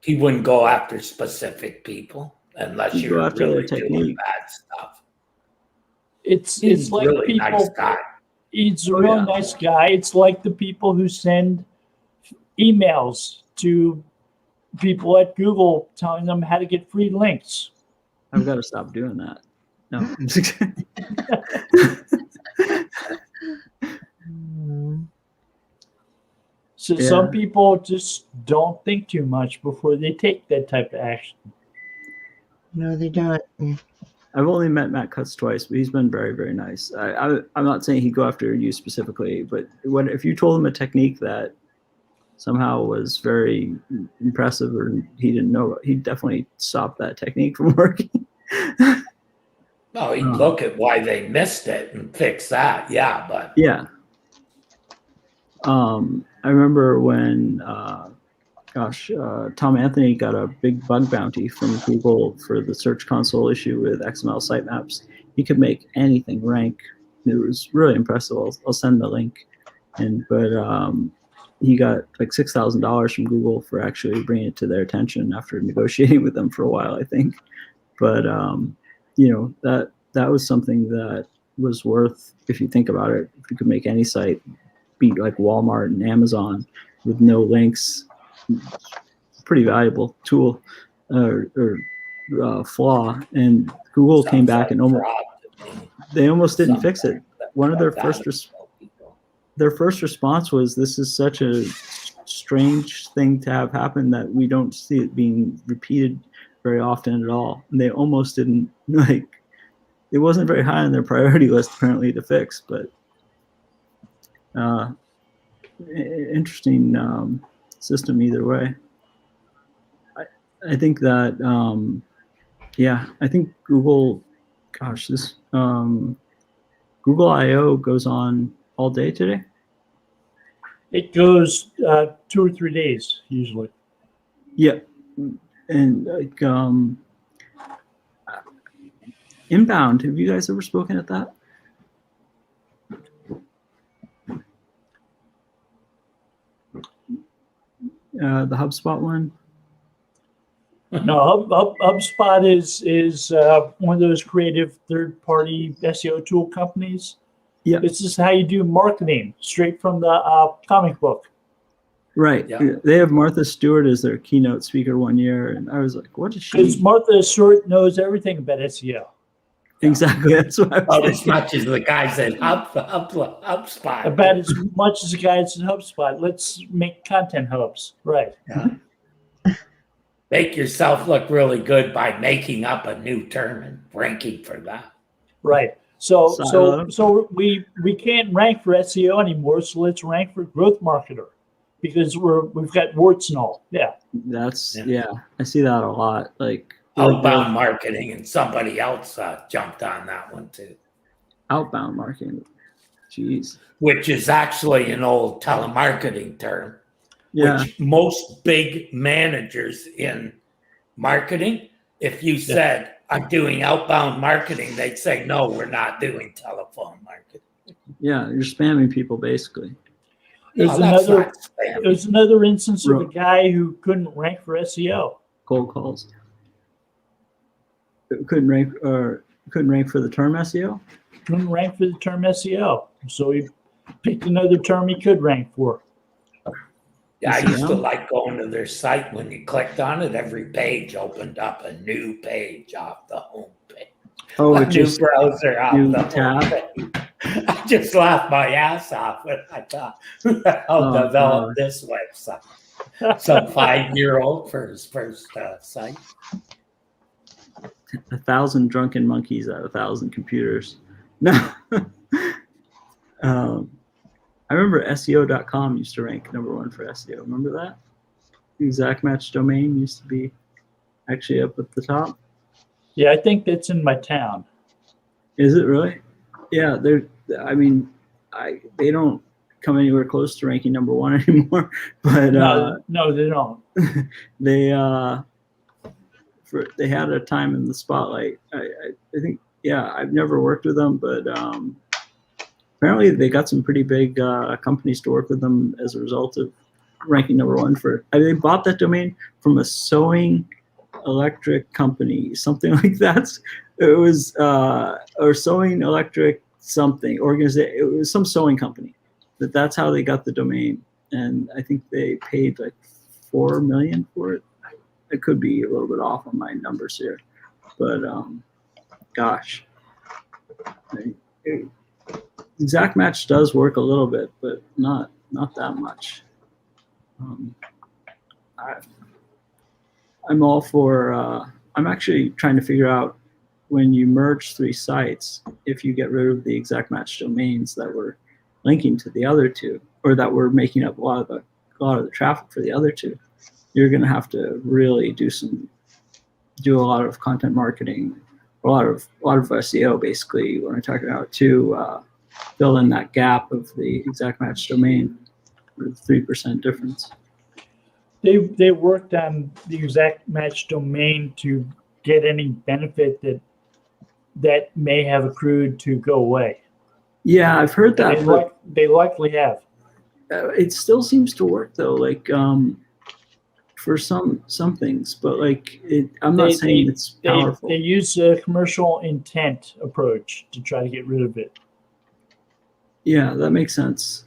He wouldn't go after specific people unless you were really doing bad stuff. It's like really people. Nice guy. He's a really nice guy. It's like the people who send emails to people at Google telling them how to get free links. I've got to stop doing that. No. So some people just don't think too much before they take that type of action. No, they don't. I've only met Matt Cutts twice, but he's been very, very nice. I'm not saying he'd go after you specifically, but if you told him a technique that somehow was very impressive or he didn't know, he'd definitely stop that technique from working. No, he'd look at why they missed it and fix that. Yeah, but yeah. I remember when, Tom Anthony got a big bug bounty from Google for the Search Console issue with XML sitemaps. He could make anything rank. It was really impressive. I'll send the link. But he got like $6,000 from Google for actually bringing it to their attention after negotiating with them for a while, I think. But that was something that was worth, if you think about it, if you could make any site beat like Walmart and Amazon with no links, pretty valuable tool or flaw. And Google came back and almost didn't fix it. One of their first response was, "This is such a strange thing to have happen that we don't see it being repeated very often at all." And they almost didn't it wasn't very high on their priority list apparently to fix, but interesting system either way. I think that I think Google, this Google I/O goes on all day today. It goes 2 or 3 days usually. Yeah, and Inbound. Have you guys ever spoken at that? The HubSpot one. No, HubSpot is one of those creative third-party SEO tool companies. Yeah. This is how you do marketing straight from the comic book. Right. Yeah. They have Martha Stewart as their keynote speaker one year, and I was like, "What is she?" Because Martha Stewart knows everything about SEO. Exactly. That's what I was About as thinking. much as the guys at HubSpot. About as much as the guys in HubSpot. Let's make content hubs. Right. Yeah. Make yourself look really good by making up a new term and ranking for that. Right. So Silo. we can't rank for SEO anymore. So let's rank for growth marketer because we've got warts and all. Yeah. That's I see that a lot. Like Outbound marketing, and somebody else jumped on that one too. outbound marketing. Jeez. Which is actually an old telemarketing term. Yeah. Which most big managers in marketing, if you said, I'm doing outbound marketing, they'd say, no, we're not doing telephone marketing. Yeah. You're spamming people basically. There's another instance of a guy who couldn't rank for SEO. Cold calls. Couldn't rank for the term SEO. Couldn't rank for the term SEO. So he picked another term he could rank for. Yeah, I used to like going to their site. When you clicked on it, every page opened up a new page off the home page. Oh, A it's new just browser off new the tab. home page. I just laughed my ass off when I thought, I'll develop this website. Some 5-year-old for his first site. 1,000 drunken monkeys at 1,000 computers. No. I remember SEO.com used to rank #1 for SEO. Remember that? The exact match domain used to be actually up at the top. Yeah, I think that's in my town. Is it really? Yeah, they don't come anywhere close to ranking #1 anymore. But no, they don't. They had a time in the spotlight. I think, I've never worked with them, but apparently they got some pretty big companies to work with them as a result of ranking #1 for. They bought that domain from a sewing electric company, something like that. It was or sewing electric something organization. It was some sewing company. That's how they got the domain, and I think they paid like $4 million for it. I could be a little bit off on my numbers here, but gosh, exact match does work a little bit, but not that much. I'm all for. I'm actually trying to figure out when you merge 3 sites, if you get rid of the exact match domains that were linking to the other 2, or that were making up a lot of the traffic for the other 2. You're going to have to really do a lot of content marketing, a lot of SEO basically when we're talking about to fill in that gap of the exact match domain with 3% difference. They worked on the exact match domain to get any benefit that may have accrued to go away. Yeah, I've heard that. They likely have. It still seems to work though. Like for some things, but I'm not saying it's powerful. They use a commercial intent approach to try to get rid of it. Yeah, that makes sense.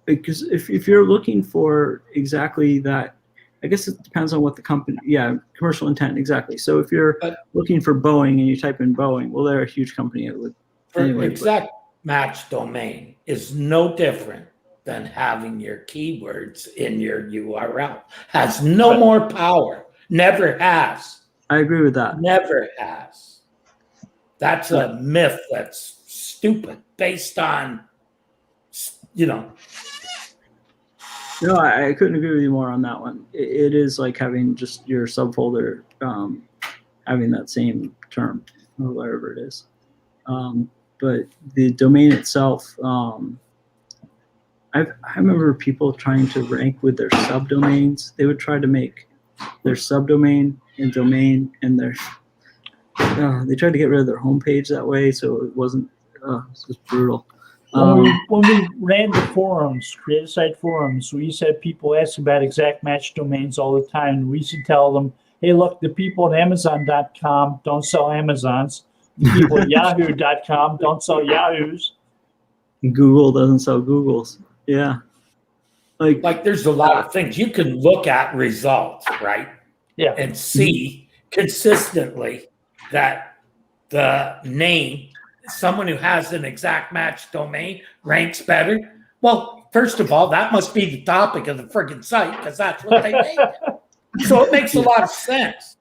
Because if you're looking for exactly that, I guess it depends on what the company. Yeah, commercial intent, exactly. So if you're looking for Boeing and you type in Boeing, well, they're a huge company. It would anyway. Exact match domain is no different than having your keywords in your URL. Has no more power. Never has. I agree with that. Never has. That's a myth that's stupid based on, No, I couldn't agree with you more on that one. It is like having just your subfolder having that same term or whatever it is. But the domain itself, I remember people trying to rank with their subdomains. They would try to make their subdomain and domain and their they tried to get rid of their homepage that way, so it wasn't. It's just brutal. When we ran the forums, creative site forums, we used to have people ask about exact match domains all the time. And we used to tell them, hey, look, the people at Amazon.com don't sell Amazons. The people at Yahoo.com don't sell Yahoos. Google doesn't sell Googles. Yeah. Like there's a lot of things. You can look at results, right? Yeah. And see consistently that the name, someone who has an exact match domain ranks better. Well, first of all, that must be the topic of the friggin' site because that's what they made it. So it makes a lot of sense.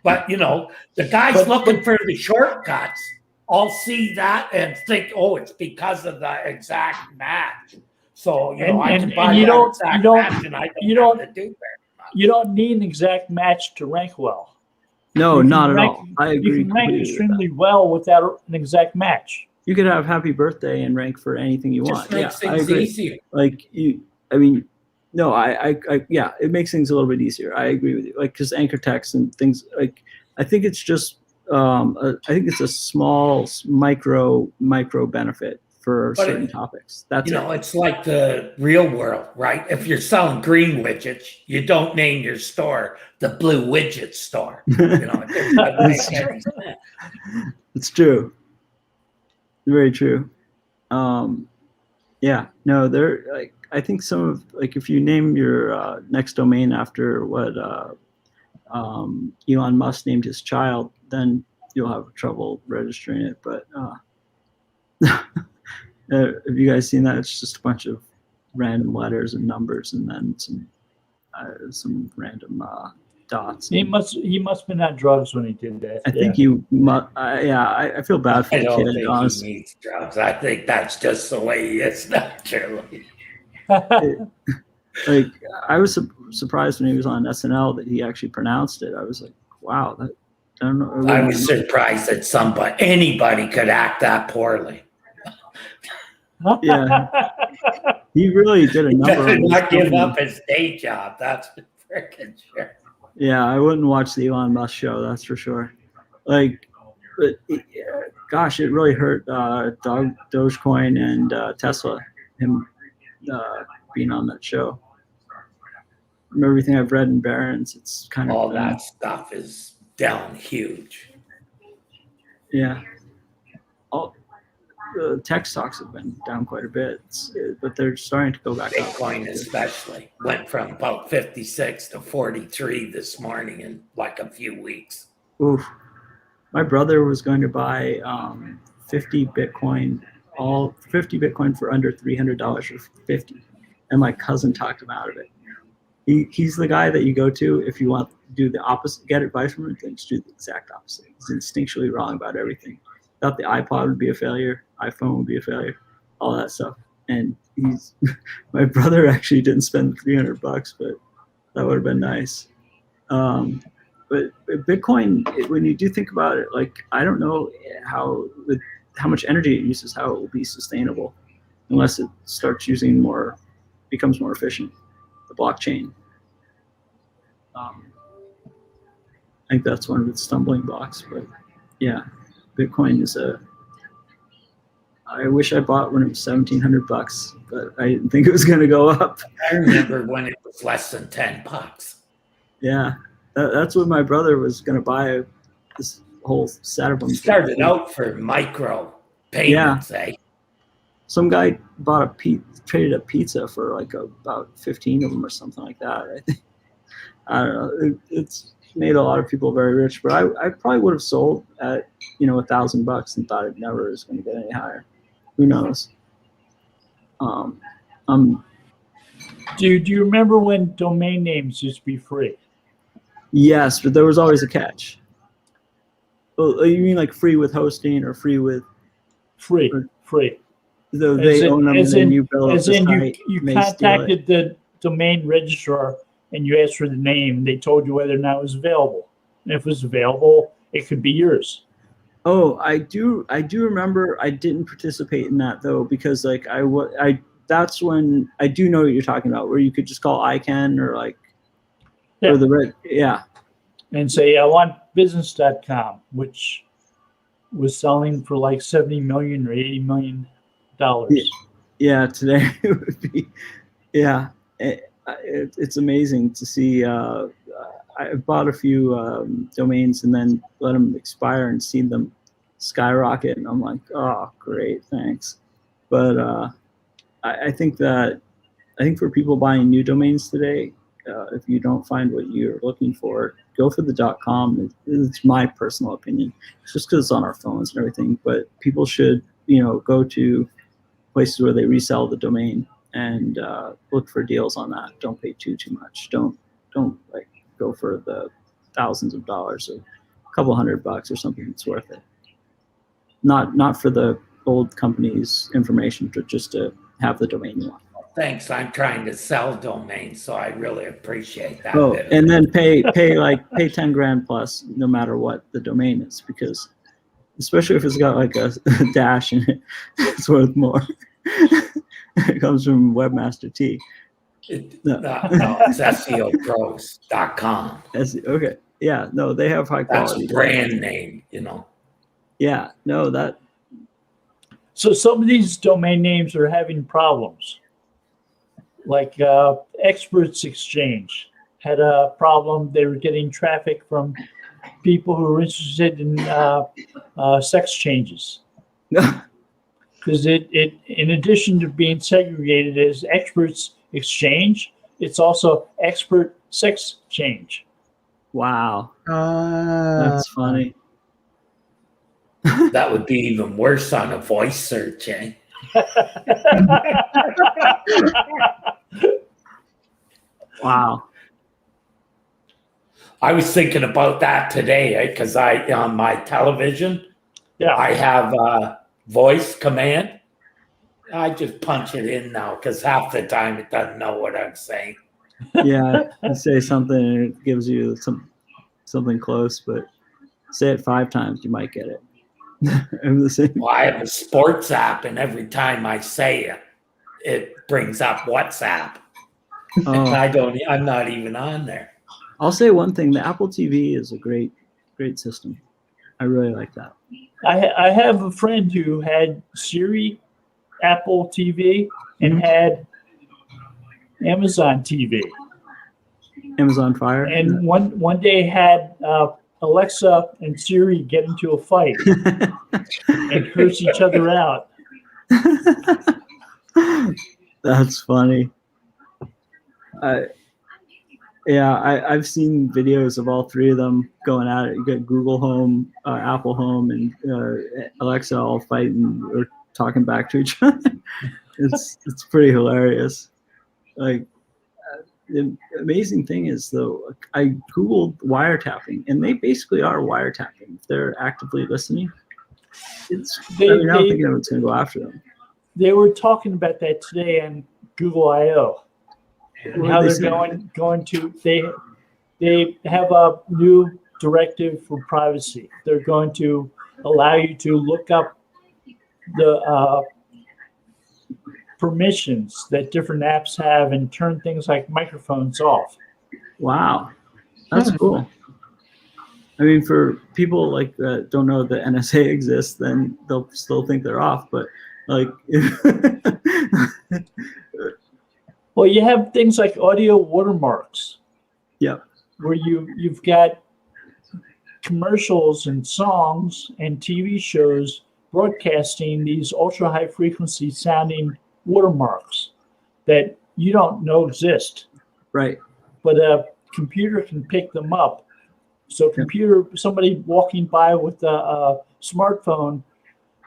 But, you know, the guys looking for the shortcuts all see that and think, oh, it's because of the exact match. So, you know, I can buy that exact match and I don't have to do very much. You don't need an exact match to rank well. No, not at all. I agree. You can rank extremely well without an exact match. You could have happy birthday and rank for anything you want. Just makes things easier. Like I mean, no, yeah, it makes things a little bit easier. I agree with you. Like, because anchor text and things, like, I think it's just, I think it's a small micro benefit for certain topics. That's it's like the real world, right? If you're selling green widgets, you don't name your store the Blue Widget Store. You know, it doesn't make any sense. It's true. Very true. Yeah, no, there. Like, I think some of, like, if you name your next domain after what Elon Musk named his child, then you'll have trouble registering it. But have you guys seen that? It's just a bunch of random letters and numbers, and then some random dots. He must have been on drugs when he did that. I think you must. I feel bad for the kid. I don't think he needs drugs. I think that's just the way he is naturally. Like, I was surprised when he was on SNL that he actually pronounced it. I was like, wow. I don't know. I was surprised that anybody could act that poorly. Yeah, he really did a number. He not give up his day job. That's for freaking sure. Yeah, I wouldn't watch the Elon Musk show. That's for sure. Like, but gosh, it really hurt Dogecoin and Tesla. Him being on that show. From everything I've read in Barron's, it's kind of all that stuff is down huge. Yeah. All the tech stocks have been down quite a bit, but they're starting to go back up. Bitcoin especially went from about 56 to 43 this morning in like a few weeks. Oof. My brother was going to buy 50 Bitcoin for under $300 for 50, and my cousin talked him out of it. He's the guy that you go to if you want to do the opposite, get advice from him, then just do the exact opposite. He's instinctually wrong about everything. Thought the iPod would be a failure, iPhone would be a failure, all that stuff. And my brother actually didn't spend $300, but that would have been nice. But Bitcoin, when you do think about it, like, I don't know how much energy it uses, how it will be sustainable, unless it starts becomes more efficient. The blockchain. I think that's one of its stumbling blocks, but yeah, Bitcoin is I wish I bought when it was $1,700, but I didn't think it was going to go up. I remember when it was less than $10. Yeah, that's what my brother was going to buy, this whole set of them. Started out for micro payments, eh? Some guy traded a pizza for like about 15 of them or something like that. I think, I don't know. It's made a lot of people very rich, but I probably would have sold at $1,000 and thought it never is going to get any higher. Who knows? Do you remember when domain names used to be free? Yes, but there was always a catch. Well, you mean like free with hosting or free with free? Though they own them, and then you build as in you contacted the domain registrar and you asked for the name. They told you whether or not it was available. And if it was available, it could be yours. Oh, I do remember. I didn't participate in that though, because like that's when I do know what you're talking about, where you could just call ICANN or like, or the red, yeah, and say I want business.com, which was selling for like 70 million or 80 million dollars. Yeah, today it would be. Yeah, it's amazing to see. I bought a few domains and then let them expire and see them skyrocket, and I'm like, oh, great, thanks. But I think for people buying new domains today, if you don't find what you're looking for, go for the .com. It's my personal opinion. It's just because it's on our phones and everything. But people should, go to places where they resell the domain and look for deals on that. Don't pay too much. Don't like go for the thousands of dollars or a couple $100 or something. It's worth it. Not for the old company's information, but just to have the domain you want. Thanks. I'm trying to sell domains, so I really appreciate that. Oh, and then pay $10,000 plus, no matter what the domain is, because especially if it's got like a dash in it, it's worth more. It comes from Webmaster T. No, it's SEOpros.com. Okay. Yeah. No, they have high quality. That's a brand name, Yeah. No, that. So some of these domain names are having problems. Like Experts Exchange had a problem. They were getting traffic from people who were interested in sex changes. Because it, in addition to being segregated as Experts Exchange, it's also Expert Sex Change. Wow. That's funny. That would be even worse on a voice search, eh? Wow. I was thinking about that today because on my television, I have a voice command. I just punch it in now because half the time it doesn't know what I'm saying. Yeah, you say something and it gives you something close, but say it 5 times, you might get it. Well, I have a sports app, and every time I say it, it brings up WhatsApp. And I'm not even on there. I'll say one thing: the Apple TV is a great system. I really like that. I have a friend who had Siri, Apple TV, and had Amazon TV. Amazon Fire. And one day had Alexa and Siri get into a fight and curse each other out. That's funny. I've seen videos of all 3 of them going at it. You got Google Home, Apple Home, and Alexa all fighting or talking back to each other. It's pretty hilarious. Like, the amazing thing is, though, I Googled wiretapping, and they basically are wiretapping. If they're actively listening, I don't think anyone's going to go after them. They were talking about that today on Google I/O. And how they're going to they have a new directive for privacy. They're going to allow you to look up the permissions that different apps have and turn things like microphones off. Wow, that's cool. I mean, for people like that don't know the NSA exists, then they'll still think they're off. But like, well, you have things like audio watermarks. Yep. Where you've got commercials and songs and TV shows broadcasting these ultra high frequency sounding watermarks that you don't know exist. Right. But a computer can pick them up. So somebody walking by with a smartphone,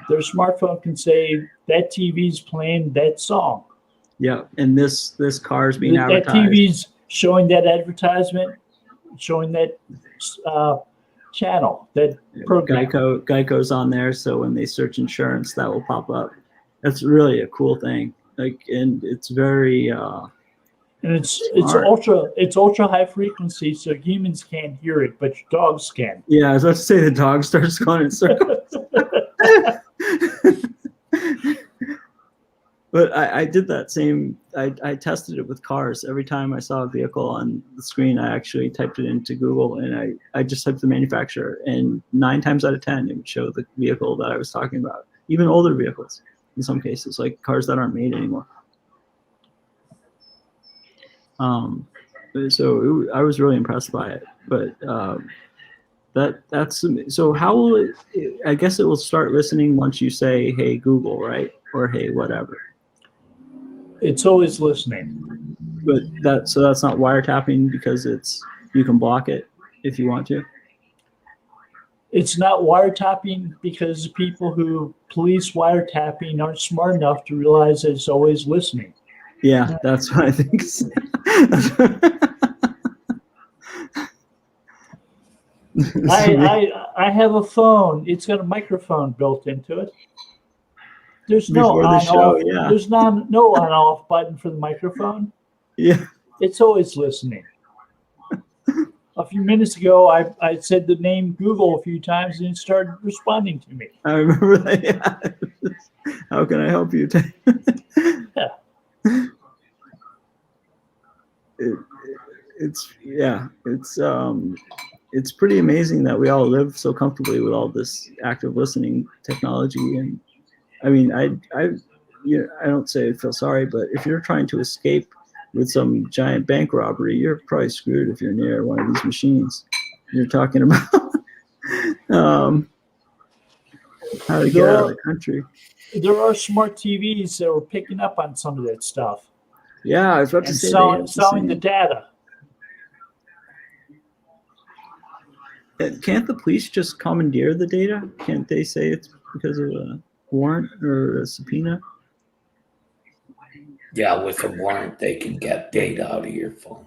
their smartphone can say that TV's playing that song. Yeah, and this car's being advertised. That TV's showing that advertisement, showing that channel, that program. Geico's on there, so when they search insurance, that will pop up. That's really a cool thing. Like, and it's very and it's ultra high frequency, so humans can't hear it, but your dogs can. Yeah, I was about to say the dog starts going in circles. But I did that same. I tested it with cars. Every time I saw a vehicle on the screen, I actually typed it into Google, and I just typed the manufacturer, and 9 times out of 10, it would show the vehicle that I was talking about. Even older vehicles, in some cases, like cars that aren't made anymore. So I was really impressed by it. But that's so. How will it? I guess it will start listening once you say, "Hey Google," right? Or "Hey whatever." It's always listening. But that's not wiretapping because you can block it if you want to. It's not wiretapping because the people who police wiretapping aren't smart enough to realize that it's always listening. Yeah, that's what I think. I have a phone. It's got a microphone built into it. There's no Before the on show, off. yeah. There's no on off button for the microphone. Yeah. It's always listening. A few minutes ago, I said the name Google a few times and it started responding to me. I remember that. Yeah. How can I help you? Yeah. It's pretty amazing that we all live so comfortably with all this active listening technology. And I mean, I don't say I feel sorry, but if you're trying to escape with some giant bank robbery, you're probably screwed if you're near one of these machines. You're talking about how to get out of the country. There are smart TVs that are picking up on some of that stuff. Yeah, I was about to say selling the data. Can't the police just commandeer the data? Can't they say it's because of a warrant or a subpoena? Yeah, with a warrant, they can get data out of your phone.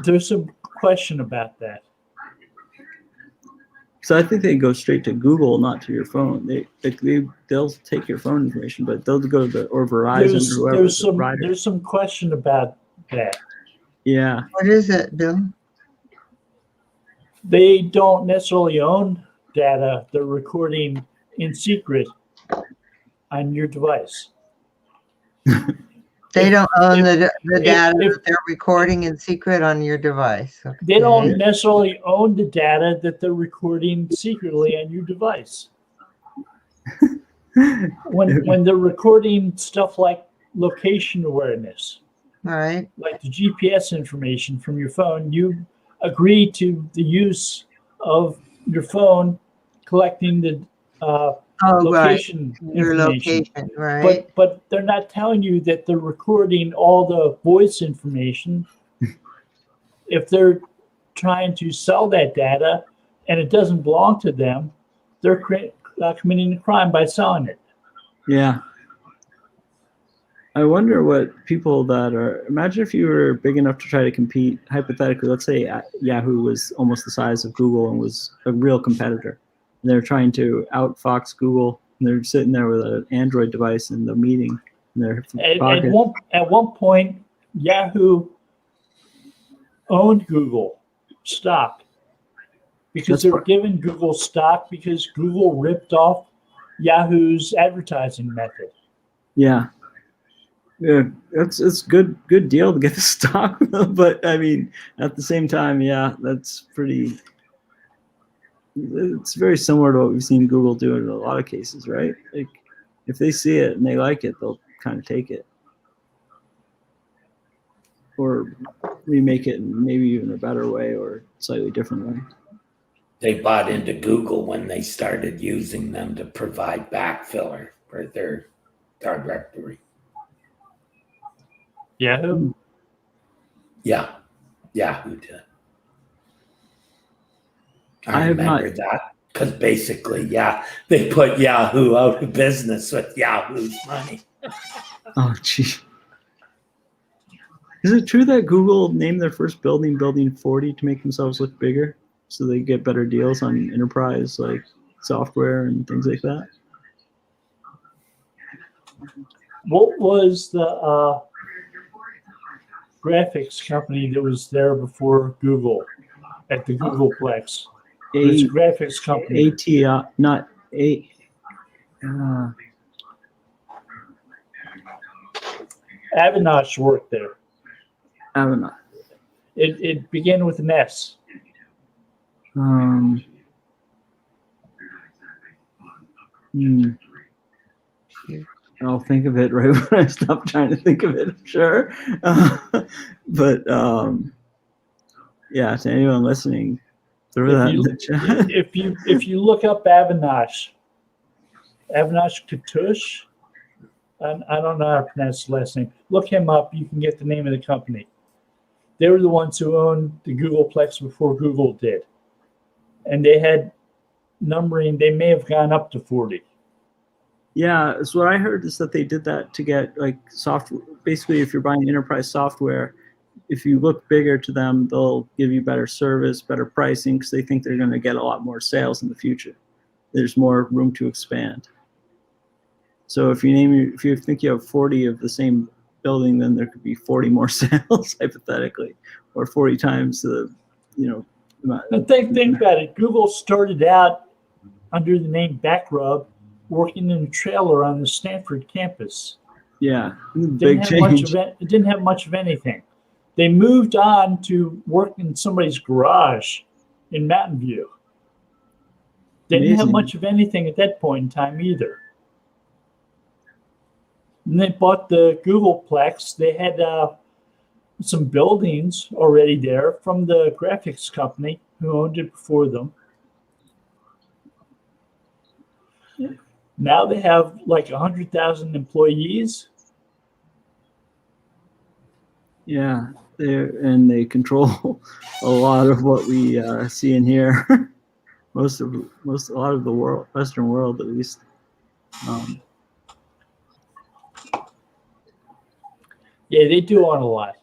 There's some question about that. So I think they go straight to Google, not to your phone. They'll take your phone information, but they'll go to or Verizon or whoever. There's some question about that. Yeah. What is it, Bill? They don't necessarily own data they're recording in secret on your device. They don't own the data that they're recording in secret on your device. Okay. They don't necessarily own the data that they're recording secretly on your device. When they're recording stuff like location awareness, right, like the GPS information from your phone, you agree to the use of your phone collecting the location your information. location, right? But they're not telling you that they're recording all the voice information. If they're trying to sell that data and it doesn't belong to them, they're committing a crime by selling it. Yeah. I wonder what people that are, imagine if you were big enough to try to compete, hypothetically, let's say Yahoo was almost the size of Google and was a real competitor. And they're trying to outfox Google, and they're sitting there with an Android device in the meeting in their pocket. At one point, Yahoo owned Google stock because they were giving Google stock because Google ripped off Yahoo's advertising method. Yeah. Yeah, it's good deal to get the stock, but I mean, at the same time, yeah, that's pretty. It's very similar to what we've seen Google do in a lot of cases, right? Like, if they see it and they like it, they'll kind of take it, or remake it in maybe even a better way or slightly different way. They bought into Google when they started using them to provide backfiller for their directory. Yahoo? Yeah, Yahoo did. I have remember not. that because basically, yeah, they put Yahoo out of business with Yahoo's money. Oh, gee. Is it true that Google named their first building 40 to make themselves look bigger so they get better deals on enterprise like software and things like that? What was the graphics company that was there before Google at the Googleplex? It's a graphics company. ATI, not A. Avinash worked there. Ammon. It began with an S. I'll think of it right when I stop trying to think of it. I'm sure, but yeah. To anyone listening, throw that in the chat. If you look up Avinash Katush, I don't know how to pronounce his last name. Look him up. You can get the name of the company. They were the ones who owned the Googleplex before Google did. And they had numbering, they may have gone up to 40. Yeah, so what I heard is that they did that to get like software. Basically, if you're buying enterprise software, if you look bigger to them, they'll give you better service, better pricing, because they think they're going to get a lot more sales in the future. There's more room to expand. So if you think you have 40 of the same building, then there could be 40 more sales hypothetically, or 40 times the, But think about it. Google started out under the name Backrub, working in a trailer on the Stanford campus. Yeah, big change. It didn't have much of anything. They moved on to work in somebody's garage in Mountain View. They didn't have much of anything at that point in time either. And they bought the Googleplex. They had some buildings already there from the graphics company who owned it before them. Yeah. Now they have like 100,000 employees. Yeah, they control a lot of what we see and hear. a lot of the world, Western world at least. Yeah, they do own a lot.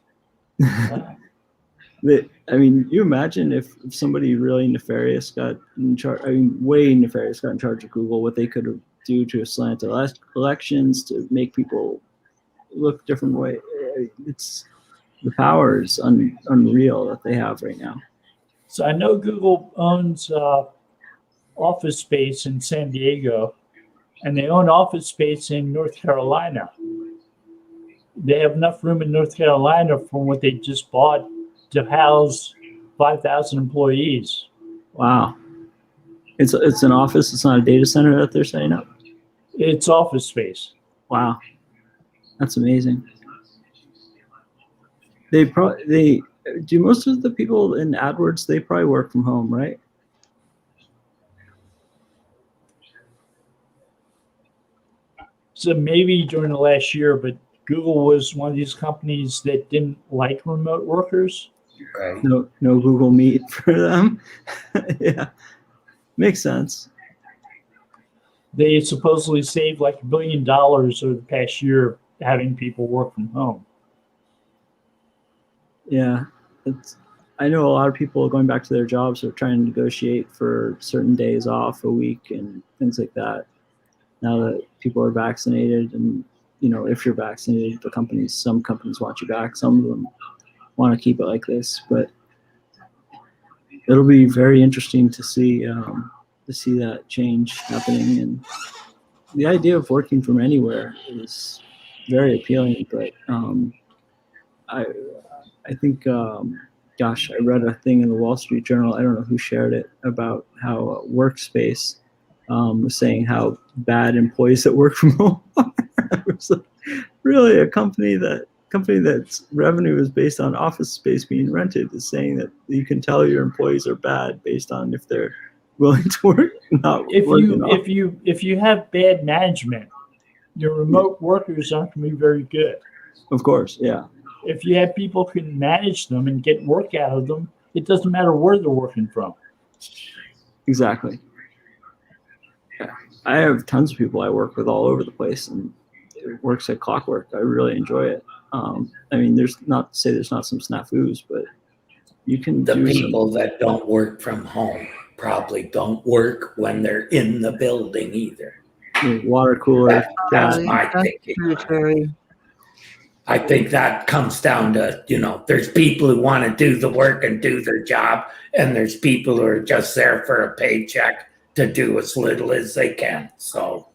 You imagine if somebody really nefarious got in charge, way nefarious got in charge of Google, what they could do to slant elections, to make people look different way. It's the power is unreal that they have right now. So I know Google owns office space in San Diego, and they own office space in North Carolina. They have enough room in North Carolina from what they just bought to house 5,000 employees. Wow. It's an office. It's not a data center that they're setting up. It's office space. Wow. That's amazing. They do most of the people in AdWords, they probably work from home, right? So maybe during the last year, but Google was one of these companies that didn't like remote workers. Right. No Google Meet for them. Yeah, makes sense. They supposedly saved like $1 billion over the past year having people work from home. Yeah, I know a lot of people going back to their jobs are trying to negotiate for certain days off a week and things like that. Now that people are vaccinated, and if you're vaccinated, some companies want you back. Some of them want to keep it like this, but it'll be very interesting to see that change happening. And the idea of working from anywhere is very appealing. But I think, gosh, I read a thing in the Wall Street Journal. I don't know who shared it, about how Workspace was saying how bad employees that work from home are. It was really a company that's revenue is based on office space being rented is saying that you can tell your employees are bad based on if they're willing to work. If you have bad management, your remote workers aren't going to be very good. Of course, yeah. If you have people who can manage them and get work out of them, it doesn't matter where they're working from. Exactly. Yeah. I have tons of people I work with all over the place, and it works like clockwork. I really enjoy it. There's not to say there's not some snafus, but you can the people that don't work from home probably don't work when they're in the building either. Water cooler. That's my thinking. I think that comes down to, there's people who want to do the work and do their job, and there's people who are just there for a paycheck to do as little as they can. So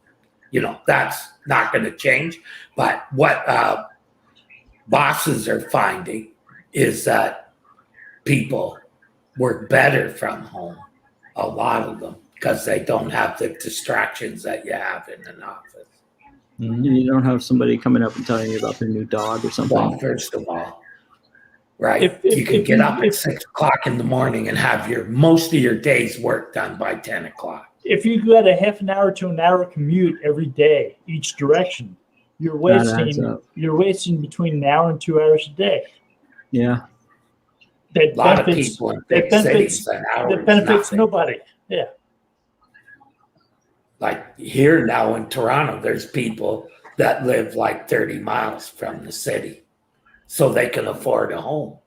that's not going to change. But what bosses are finding is that people work better from home, a lot of them, because they don't have the distractions that you have in an office. You don't have somebody coming up and telling you about their new dog or something. Well, first of all, right, you can get up at 6 o'clock in the morning and have most of your day's work done by 10 o'clock. If you got a half an hour to an hour commute every day, each direction, you're wasting between an hour and 2 hours a day. Yeah. A lot of people in big cities, that benefits nobody. Yeah. Like here now in Toronto, there's people that live like 30 miles from the city, so they can afford a home.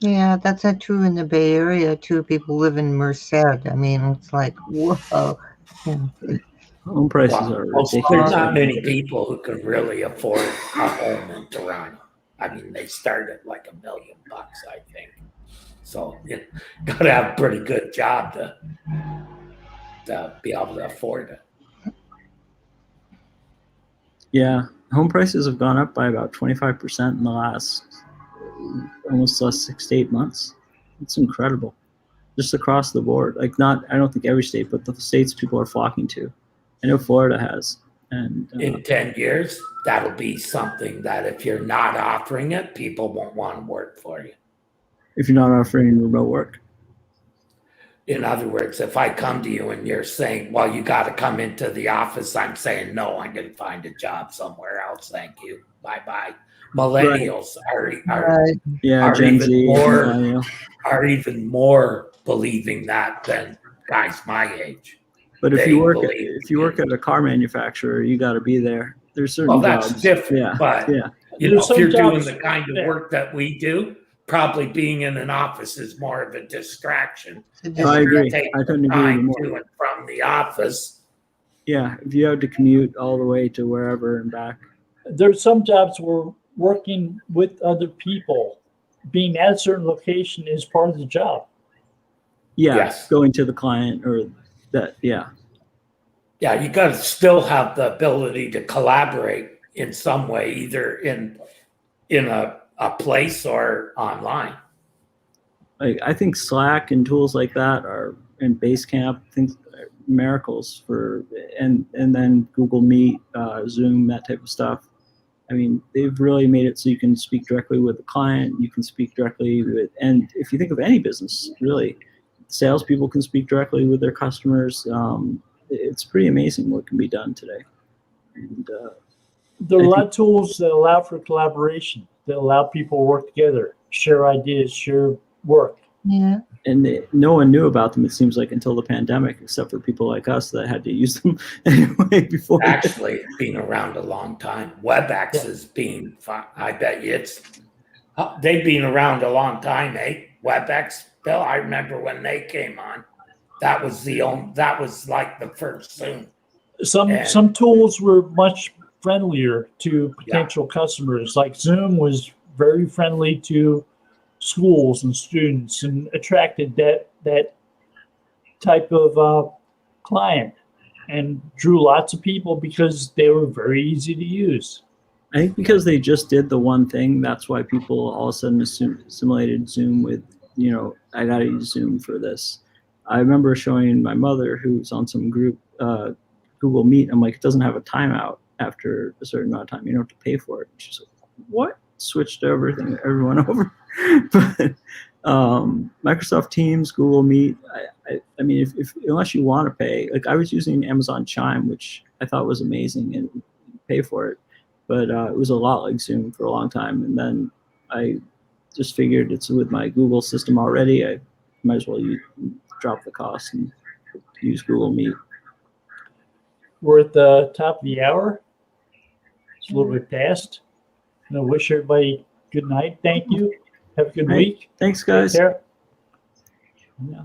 Yeah, that's not true in the Bay Area too. People live in Merced. I mean, it's like, whoa. Yeah. Home prices are ridiculous. There's not many people who can really afford a home in Toronto. I mean, they start at like $1 million, I think. So you got to have a pretty good job to be able to afford it. Yeah, home prices have gone up by about 25% in the last 6 to 8 months. It's incredible, just across the board. Like, I don't think every state, but the states people are flocking to. I know Florida has. And in 10 years, that'll be something that if you're not offering it, people won't want to work for you. If you're not offering remote work. In other words, if I come to you and you're saying, well, you got to come into the office, I'm saying, no, I'm going to find a job somewhere else. Thank you. Bye-bye. Millennials are even more believing that than guys my age. But if you work at a car manufacturer, you got to be there. There's certain that's jobs. different. Yeah. But yeah. If you're doing the kind of work that we do, probably being in an office is more of a distraction. I agree. I couldn't agree more. To and from the office. Yeah, if you have to commute all the way to wherever and back. There's some jobs where working with other people, being at a certain location is part of the job. Yeah, yes. Going to the client or that, yeah. Yeah, you got to still have the ability to collaborate in some way, either in a place or online. I think Slack and tools like that are in Basecamp, things miracles for, and then Google Meet, Zoom, that type of stuff. I mean, they've really made it so you can speak directly with the client. You can speak directly with, and if you think of any business, really, salespeople can speak directly with their customers. It's pretty amazing what can be done today. And, there are a lot of tools that allow for collaboration, that allow people to work together, share ideas, share work. Yeah. And no one knew about them, it seems like, until the pandemic, except for people like us that had to use them anyway before. Actually, it's been around a long time. WebEx has been, I bet you they've been around a long time, eh? WebEx, Bill, I remember when they came on. That was like the first Zoom. Some tools were much friendlier to potential customers. Like Zoom was very friendly to schools and students and attracted that type of client and drew lots of people because they were very easy to use. I think because they just did the one thing, that's why people all of a sudden assimilated Zoom with, I got to use Zoom for this. I remember showing my mother, who's on some group, Google Meet. I'm like, it doesn't have a timeout after a certain amount of time. You don't have to pay for it. She's like, what? Switched everyone over. But Microsoft Teams, Google Meet. I mean, if unless you want to pay, like I was using Amazon Chime, which I thought was amazing, and pay for it. But it was a lot like Zoom for a long time. And then I just figured it's with my Google system already. I might as well drop the cost and use Google Meet. We're at the top of the hour. It's a little bit past. I wish everybody good night. Thank you. Have a good week. Thanks, guys. Take care. Yeah.